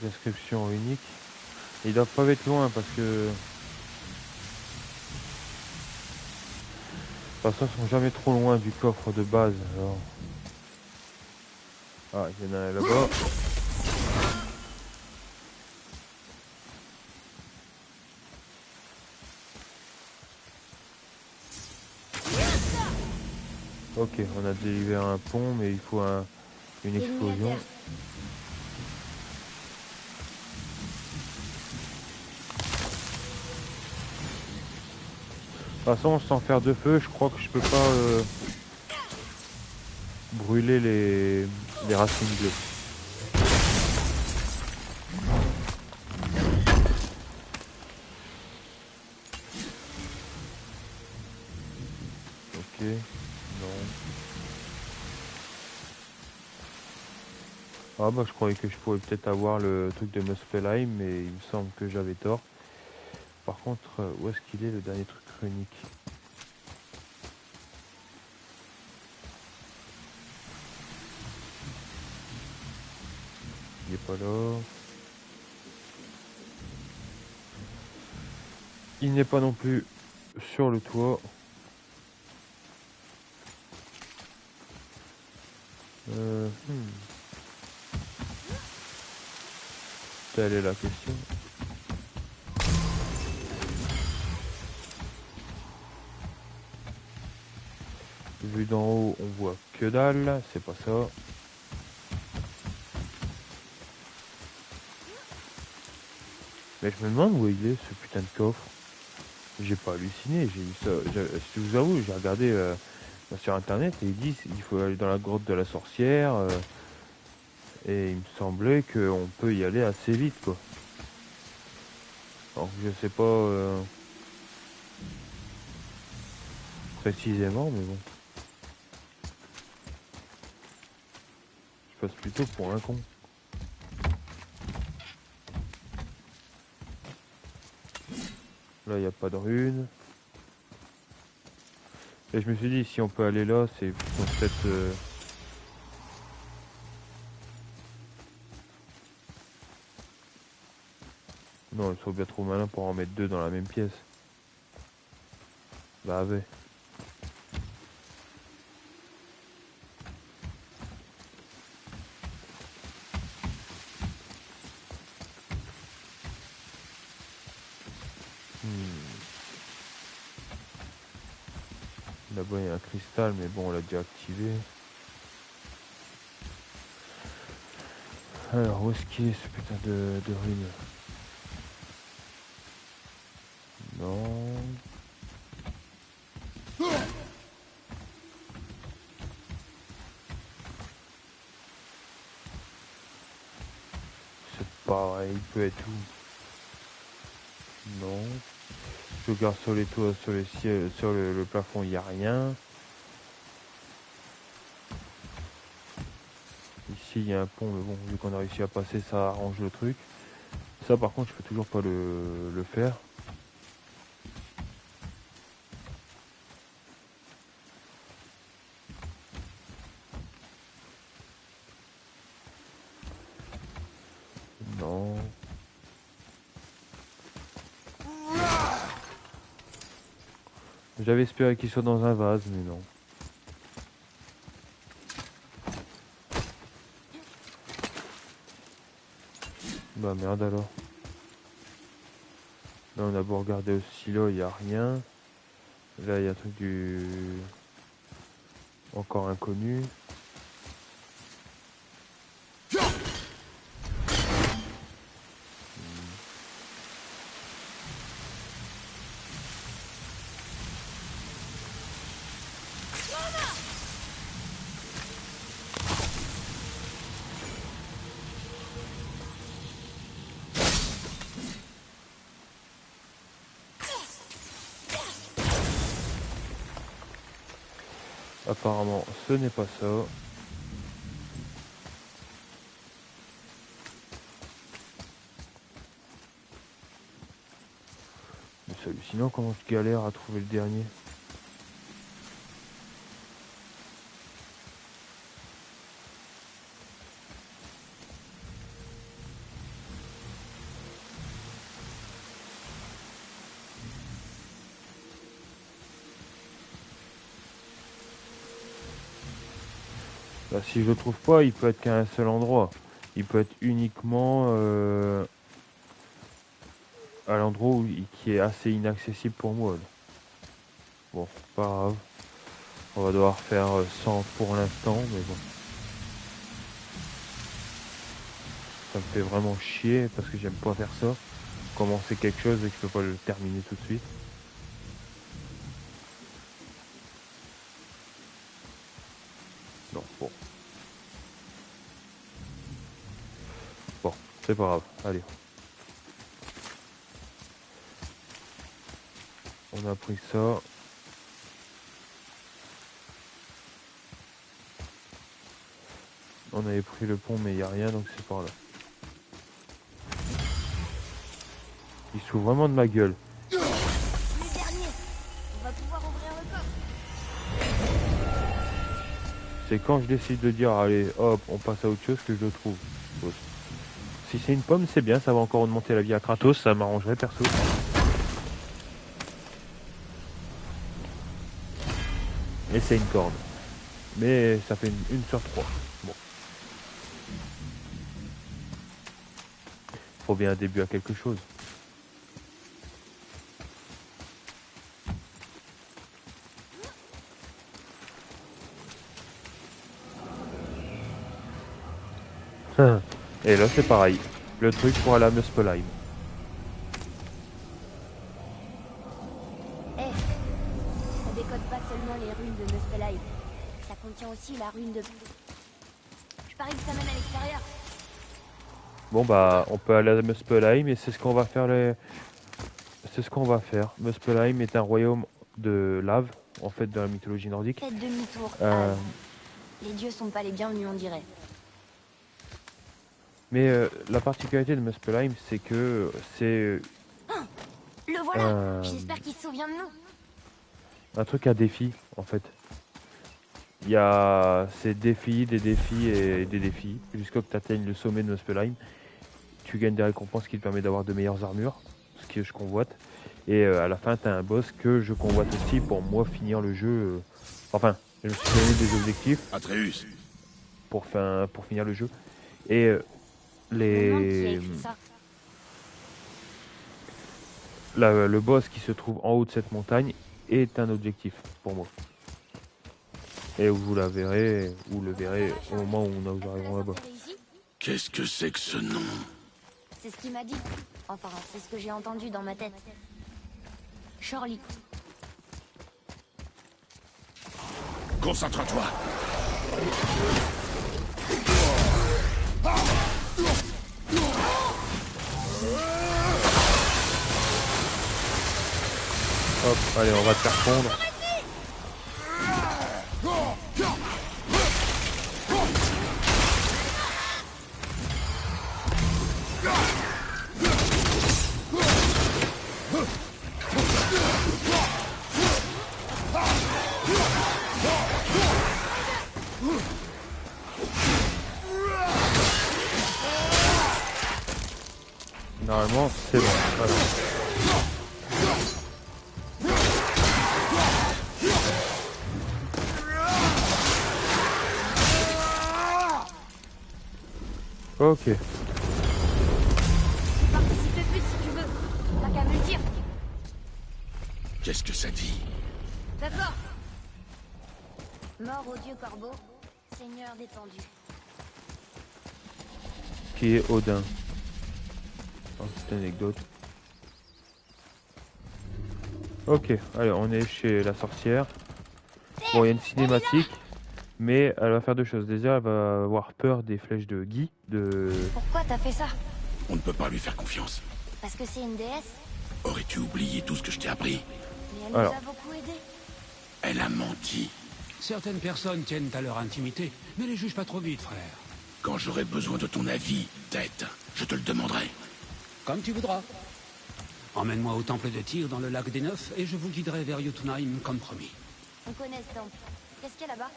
A: inscriptions uniques. Ils doivent pas être loin parce que... De toute façon, ils sont jamais trop loin du coffre de base. Alors... Ah, il y en a un là-bas. Ok, on a délivré un pont, mais il faut une explosion. De toute façon, sans faire de feu, je crois que je peux pas brûler les racines bleues. Ok, non. Ah bah je croyais que je pourrais peut-être avoir le truc de Muspelheim, mais il me semble que j'avais tort. Par contre, où est-ce qu'il est le dernier truc runique? Il est pas là. Il n'est pas non plus sur le toit. Telle est la question. Vu d'en haut, on voit que dalle, c'est pas ça. Mais je me demande où il est ce putain de coffre. J'ai pas halluciné, j'ai vu ça. Je vous avoue, j'ai regardé sur internet et ils disent qu'il faut aller dans la grotte de la sorcière. Et il me semblait qu'on peut y aller assez vite quoi. Alors je sais pas précisément, mais bon. Je passe plutôt pour un con. Là, il n'y a pas de rune. Et je me suis dit, si on peut aller là, c'est peut-être... Non, ils sont bien trop malins pour en mettre deux dans la même pièce. Bah, ouais. Là-bas, il y a un cristal, mais bon, on l'a déjà activé. Alors, où est-ce qu'il est ce putain de rune? Non. C'est pareil, il peut être où? Non. Je regarde sur les toits, sur le ciel, sur le plafond, il n'y a rien. Ici, il y a un pont, mais bon, vu qu'on a réussi à passer, ça arrange le truc. Ça, par contre, je peux toujours pas le faire. J'avais espéré qu'il soit dans un vase, mais non. Bah merde alors. Là on a beau regarder au silo, il n'y a rien. Là il y a un truc du... encore inconnu. Apparemment, ce n'est pas ça. Mais c'est hallucinant comment je galère à trouver le dernier. Bah, si je le trouve pas, il peut être qu'à un seul endroit. Il peut être uniquement à l'endroit qui est assez inaccessible pour moi. Là. Bon, pas grave. On va devoir faire 100 pour l'instant, mais bon. Ça me fait vraiment chier parce que j'aime pas faire ça. Commencer quelque chose et que je peux pas le terminer tout de suite. Non, bon. Bon, c'est pas grave. Allez. On a pris ça. On avait pris le pont mais il n'y a rien donc c'est par là. Il se fout vraiment de ma gueule.
C: Le dernier. On va pouvoir ouvrir le coffre.
A: C'est quand je décide de dire allez hop on passe à autre chose que je le trouve. Si c'est une pomme c'est bien, ça va encore augmenter la vie à Kratos, ça m'arrangerait perso. Et c'est une corne. Mais ça fait une sur 3. Bon. Faut bien un début à quelque chose. Et là c'est pareil. Le truc pour aller à Muspelheim.
C: Eh, ça décode pas seulement les ruines de Muspelheim. Ça contient aussi la rune de... Je parie que ça mène à l'extérieur.
A: Bon bah on peut aller à Muspelheim et c'est ce qu'on va faire C'est ce qu'on va faire. Muspelheim est un royaume de lave, en fait dans la mythologie nordique.
C: Faites demi-tour. Les dieux sont pas les bienvenus on dirait.
A: Mais la particularité de Muspelheim c'est que c'est...
C: Le voilà. J'espère qu'il se souvient de nous.
A: un truc à défi en fait. Il y a ces défis, des défis et des défis jusqu'à ce que tu atteignes le sommet de Muspelheim. Tu gagnes des récompenses qui te permettent d'avoir de meilleures armures, ce que je convoite. Et à la fin, tu as un boss que je convoite aussi pour moi finir le jeu. Enfin, je me suis donné des objectifs
B: Atreus,
A: pour finir le jeu. Et le boss qui se trouve en haut de cette montagne est un objectif pour moi. Et vous la verrez, ou le verrez au moment où nous arriverons là-bas.
B: qu'est-ce que c'est que ce nom?
C: C'est ce qu'il m'a dit. Enfin, c'est ce que j'ai entendu dans ma tête. Shorly.
B: Concentre-toi.
A: Hop, allez, on va te faire fondre. Normalement, c'est bon. Voilà. Ok.
C: Participe plus si tu veux. T'as qu'à me le dire.
B: Qu'est-ce que ça dit?
C: D'accord. Mort au dieu corbeau, seigneur détendu.
A: Qui est Odin. Oh, petite anecdote. Ok, allez, on est chez la sorcière. Bon, il y a une cinématique, mais elle va faire deux choses. Déjà, elle va avoir peur des flèches de Guy,
C: Pourquoi t'as fait ça?
B: On ne peut pas lui faire confiance.
C: Parce que c'est une déesse?
B: Aurais-tu oublié tout ce que je t'ai appris?
C: Mais elle
A: Alors.
C: nous a beaucoup aidés.
B: Elle a menti.
D: Certaines personnes tiennent à leur intimité, mais les juge pas trop vite, frère.
B: Quand j'aurai besoin de ton avis, tête, je te le demanderai.
D: Comme tu voudras. Emmène-moi au temple de Tyr dans le lac des Neufs et je vous guiderai vers Jotunheim comme promis.
C: On connaît ce temple. Qu'est-ce qu'il y a là-bas?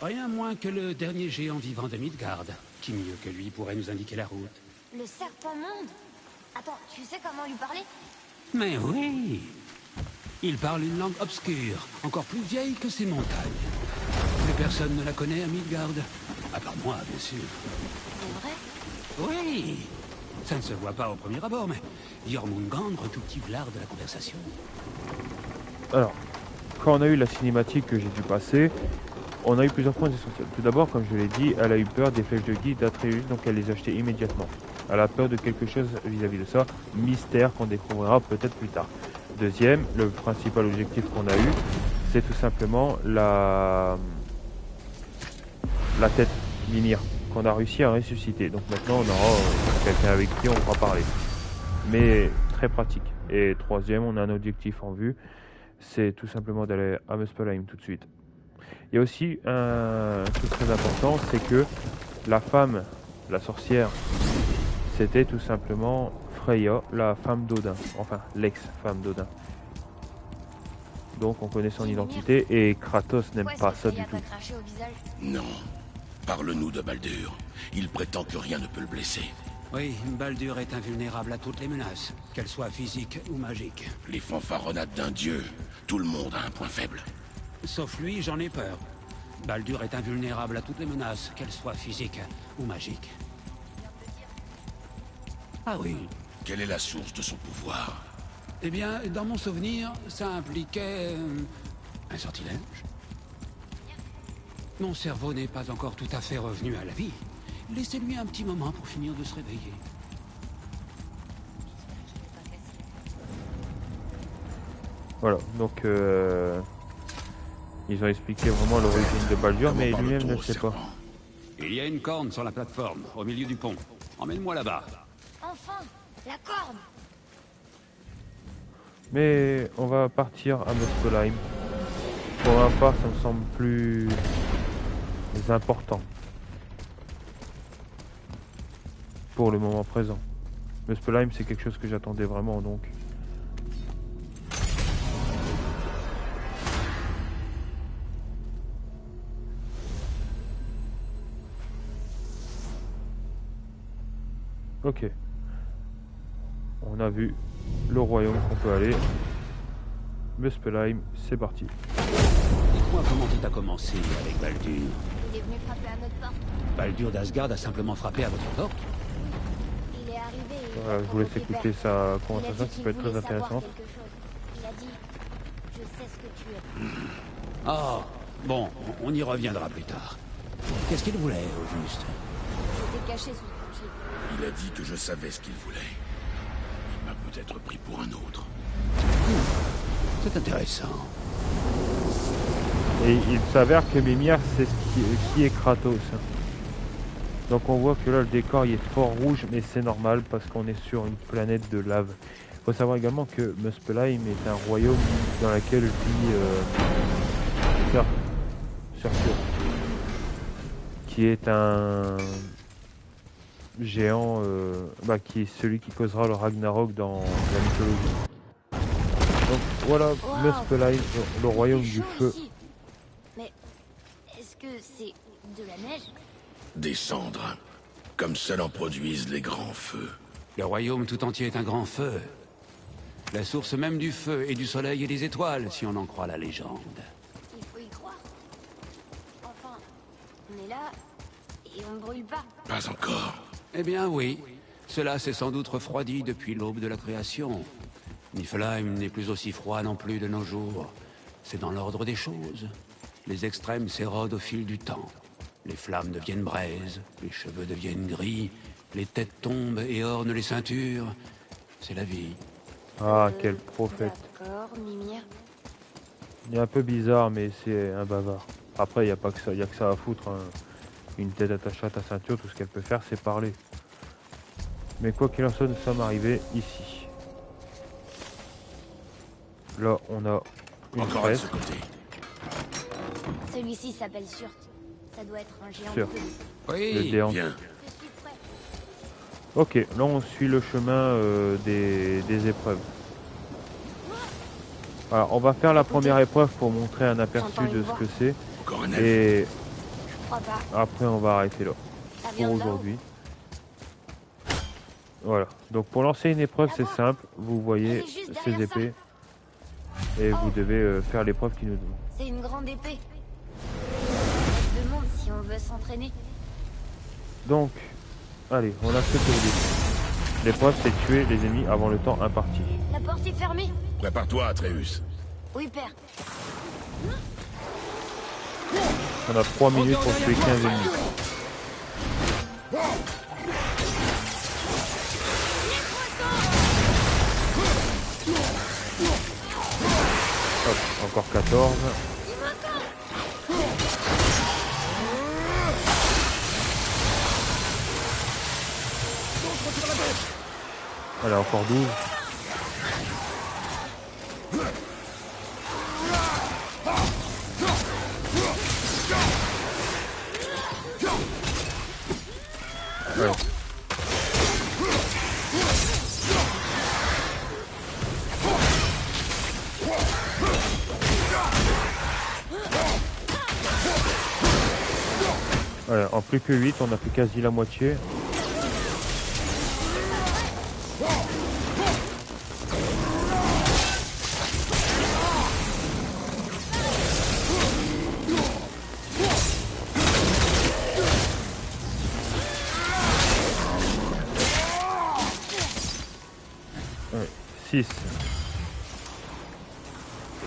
D: Rien moins que le dernier géant vivant de Midgard. Qui mieux que lui pourrait nous indiquer la route?
C: Le serpent monde? Attends, tu sais comment lui parler?
D: Mais oui. Il parle une langue obscure, encore plus vieille que ces montagnes. Plus personne ne la connaît à Midgard. À part moi, bien sûr.
C: C'est vrai?
D: Oui. Ça ne se voit pas au premier abord, mais Jormungandr cultive l'art de la conversation.
A: Alors, quand on a eu la cinématique que j'ai dû passer, on a eu plusieurs points essentiels. Tout d'abord, comme je l'ai dit, elle a eu peur des flèches de Guy d'Atreus, donc elle les a achetées immédiatement. Elle a peur de quelque chose vis-à-vis de ça, mystère qu'on découvrira peut-être plus tard. Deuxième, le principal objectif qu'on a eu, c'est tout simplement la tête Mimir, qu'on a réussi à ressusciter. Donc maintenant, on aura quelqu'un avec qui on pourra parler. Mais très pratique. Et troisième, on a un objectif en vue, c'est tout simplement d'aller à Muspelheim tout de suite. Il y a aussi un truc très important, c'est que la femme, la sorcière, c'était tout simplement Freya, la femme d'Odin, enfin l'ex-femme d'Odin. Donc on connaît son identité et Kratos n'aime pas ça du tout.
B: Non. Parle-nous de Baldur. Il prétend que rien ne peut le blesser.
D: Oui, Baldur est invulnérable à toutes les menaces, qu'elles soient physiques ou magiques.
B: Les fanfaronnades d'un dieu. Tout le monde a un point faible.
D: Sauf lui, j'en ai peur. Baldur est invulnérable à toutes les menaces, qu'elles soient physiques ou magiques. Ah oui.
B: Quelle est la source de son pouvoir?
D: Eh bien, dans mon souvenir, ça impliquait... un sortilège. Mon cerveau n'est pas encore tout à fait revenu à la vie. Laissez-lui un petit moment pour finir de se réveiller.
A: Voilà, donc ils ont expliqué vraiment l'origine de Baldur, mais lui-même ne le sait pas.
D: Il y a une corne sur la plateforme, au milieu du pont. Emmène-moi là-bas.
C: Enfin, la corde.
A: Mais on va partir à Muspelheim. Pour ma part, ça me semble plus important. Pour le moment présent. Muspelheim, c'est quelque chose que j'attendais vraiment, donc... Ok. On a vu le royaume qu'on peut aller. Muspelheim, c'est parti.
D: Dites-moi comment tout a commencé avec Baldur.
C: Il est venu frapper à notre porte.
D: Baldur d'Asgard a simplement frappé à votre porte?
C: Il est arrivé et
A: Voilà, je vous laisse écouter sa conversation, ça peut être très intéressant.
C: Il a dit, je sais ce que tu es.
D: Ah, bon, on y reviendra plus tard. Qu'est-ce qu'il voulait, au juste?
C: J'étais caché sous le plancher.
B: Il a dit que je savais ce qu'il voulait. Il m'a peut-être pris pour un autre.
D: C'est intéressant.
A: Et il s'avère que Mimir, c'est qui est Kratos. Donc on voit que là le décor il est fort rouge, mais c'est normal parce qu'on est sur une planète de lave. Il faut savoir également que Muspelheim est un royaume dans lequel vit Surtur, qui est un géant, qui est celui qui causera le Ragnarok dans la mythologie. Donc voilà, Muspelheim, le royaume du feu.
C: Ici. Mais est-ce que c'est de la neige?
B: Des cendres. Comme seuls en produisent les grands feux.
D: Le royaume tout entier est un grand feu. La source même du feu et du soleil et des étoiles, si on en croit la légende.
C: Il faut y croire. Enfin, on est là et on ne brûle pas.
B: Pas encore.
D: Eh bien oui, cela s'est sans doute refroidi depuis l'aube de la création. Niflheim n'est plus aussi froid non plus de nos jours. C'est dans l'ordre des choses. Les extrêmes s'érodent au fil du temps. Les flammes deviennent braises, les cheveux deviennent gris, les têtes tombent et ornent les ceintures. C'est la vie.
A: Ah, quel prophète.
C: D'accord, Mimir.
A: Il est un peu bizarre, mais c'est un bavard. Après, il n'y a pas que ça, il y a que ça à foutre, hein. Une tête attachée à ta ceinture, tout ce qu'elle peut faire, c'est parler. Mais quoi qu'il en soit, nous sommes arrivés ici. Là, on a une
B: Encore un de
A: fresque.
B: ce côté.
C: Celui-ci s'appelle Surt. Ça doit être un géant
A: Sûr.
C: de feu.
A: Le
D: Oui,
A: déant.
B: Viens.
C: Je suis prêt.
A: Ok, là on suit le chemin des épreuves. Alors, on va faire la première épreuve pour montrer un aperçu de ce que c'est.
B: Encore un elfe.
A: Et
C: Je crois pas.
A: après, on va arrêter là
C: Ça vient
A: pour
C: de là-haut.
A: aujourd'hui. Voilà. Donc, pour lancer une épreuve, c'est simple. Vous voyez
C: Elle est juste
A: ces
C: derrière ça.
A: épées. Et vous devez faire l'épreuve qui nous demande.
C: C'est une grande épée. Elle demande si on veut s'entraîner.
A: Donc, allez, on a ce que vous dites. L'épreuve, c'est tuer les ennemis avant le temps imparti.
C: La porte est fermée.
B: Prépare-toi, Atreus.
C: Oui, père.
A: On a 3 minutes pour tuer 15 ennemis. Hop, encore 14. Allez, encore 12. Ouais. Voilà, en plus que 8, on a fait quasi la moitié. Ouais, 6.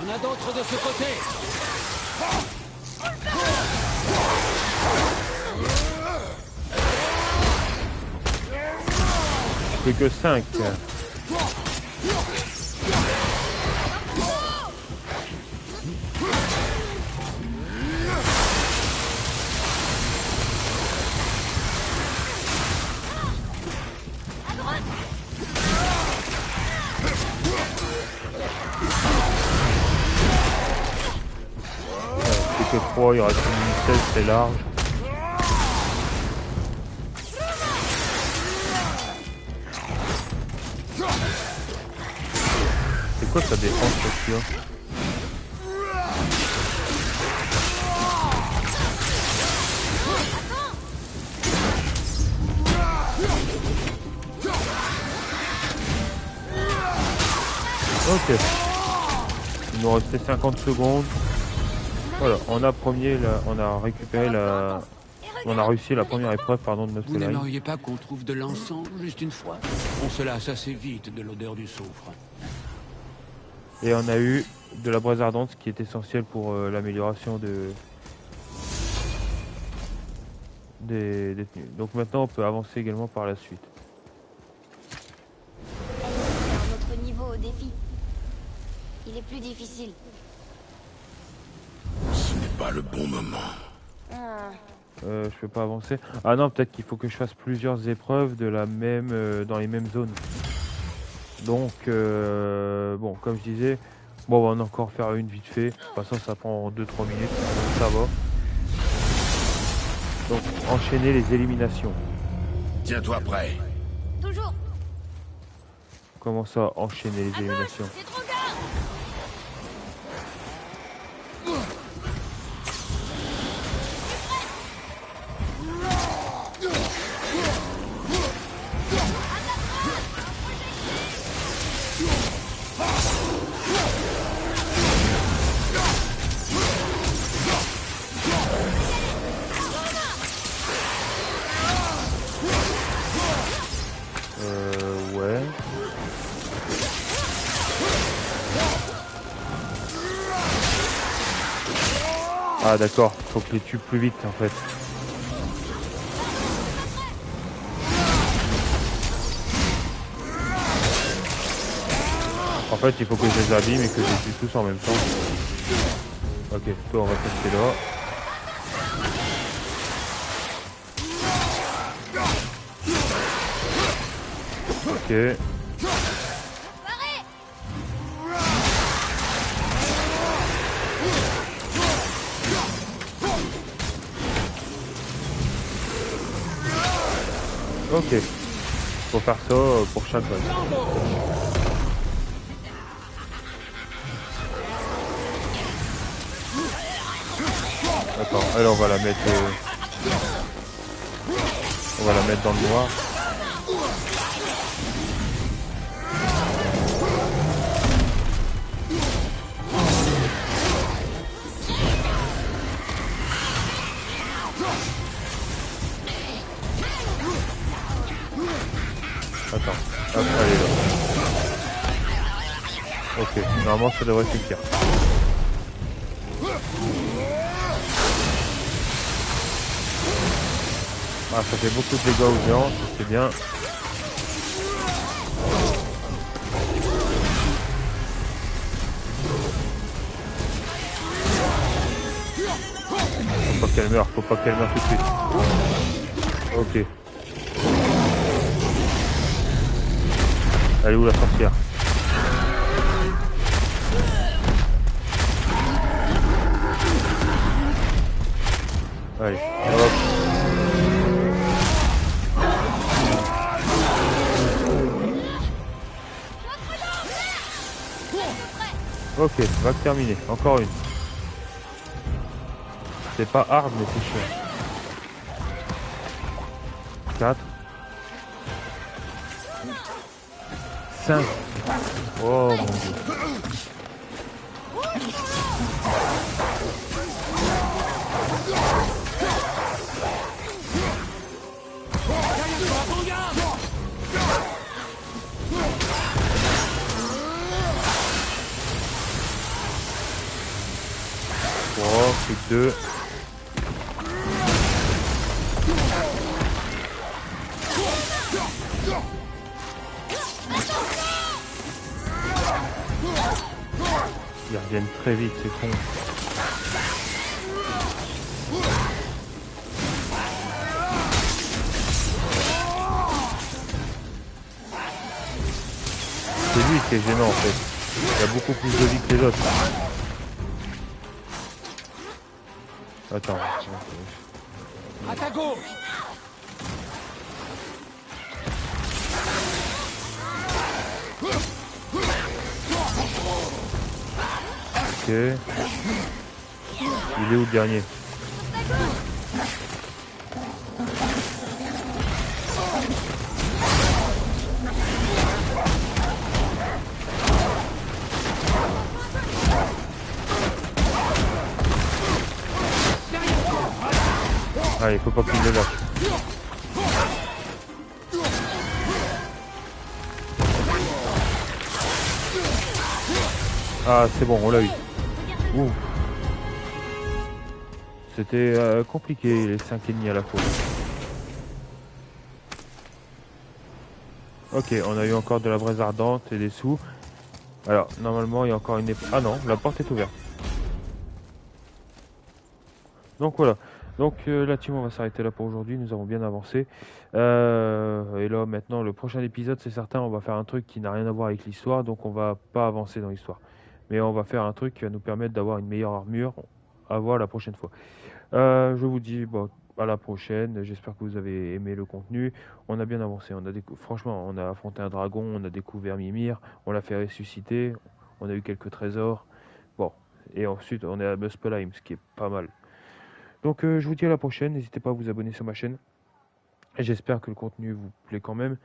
D: il y en a d'autres de ce côté.
A: Plus que 5. Plus que 3, il reste une 16, c'est large. C'est quoi sa défense celui-là? Ok. Il nous restait 50 secondes. Voilà, on a récupéré la... On a réussi la première épreuve, pardon, de notre
D: Vous
A: Muspelheim.
D: n'aimeriez pas qu'on trouve de l'encens juste une fois? On se lasse assez vite de l'odeur du soufre.
A: Et on a eu de la braise ardente, ce qui est essentiel pour l'amélioration des tenues. Donc maintenant, on peut avancer également par la suite.
C: C'est un autre niveau au défi. Il est plus difficile.
B: Ce n'est pas le bon moment.
C: Ah,
A: Je peux pas avancer. Ah non, peut-être qu'il faut que je fasse plusieurs épreuves de la même, dans les mêmes zones. Donc, bon, comme je disais, bon, on va en encore faire une vite fait. De toute façon, ça prend 2-3 minutes, donc ça va. Donc, enchaîner les éliminations.
B: Tiens-toi prêt.
C: toujours.
A: Comment ça, enchaîner les éliminations?
C: C'est trop gars.
A: Ah d'accord, faut que les tue plus vite en fait. En fait, il faut que je les abîme et que je les tue tous en même temps. Ok, toi on va tester là. Ok. Ok. Faut faire ça pour chaque one. D'accord, alors on va la mettre dans le noir. Attends, hop, allez là. Ok, normalement ça devrait suffire. Ah, ça fait beaucoup de dégâts aux géants, c'est bien. Faut pas qu'elle meure tout de suite. Ok. Elle est où la sorcière? Allez, hop. Ok, vague terminée. Encore une. C'est pas hard, mais c'est chiant. 4. 5. Oh mon dieu. Oh, plus que 2. Ils reviennent très vite, c'est con. C'est lui qui est gênant en fait. Il a beaucoup plus de vie que les autres. Attends.
E: À ta gauche.
A: Ok. Il est où le dernier? Ah, il faut pas qu'il le lâche. Ah, c'est bon, on l'a eu. Ouh. C'était compliqué, les 5 ennemis à la fois. Ok, on a eu encore de la braise ardente et des sous. Alors, normalement, il y a encore une épée. Ah non, la porte est ouverte. Donc voilà. Donc la team, on va s'arrêter là pour aujourd'hui. Nous avons bien avancé. Et là, maintenant, le prochain épisode, c'est certain, on va faire un truc qui n'a rien à voir avec l'histoire. Donc on va pas avancer dans l'histoire. Mais on va faire un truc qui va nous permettre d'avoir une meilleure armure. À voir la prochaine fois. Je vous dis bon, à la prochaine. J'espère que vous avez aimé le contenu. On a bien avancé. Franchement, on a affronté un dragon. On a découvert Mimir. On l'a fait ressusciter. On a eu quelques trésors. Bon. Et ensuite, on est à Muspelheim, ce qui est pas mal. Donc je vous dis à la prochaine, n'hésitez pas à vous abonner sur ma chaîne. J'espère que le contenu vous plaît quand même.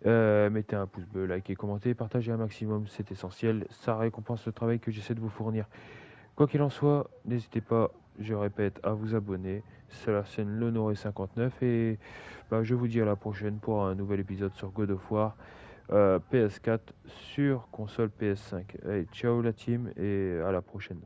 A: Mettez un pouce bleu, likez, commentez, partagez un maximum, c'est essentiel. Ça récompense le travail que j'essaie de vous fournir. Quoi qu'il en soit, n'hésitez pas, je répète, à vous abonner. C'est la chaîne L'Honoré59 et je vous dis à la prochaine pour un nouvel épisode sur God of War PS4 sur console PS5. Allez, ciao la team et à la prochaine.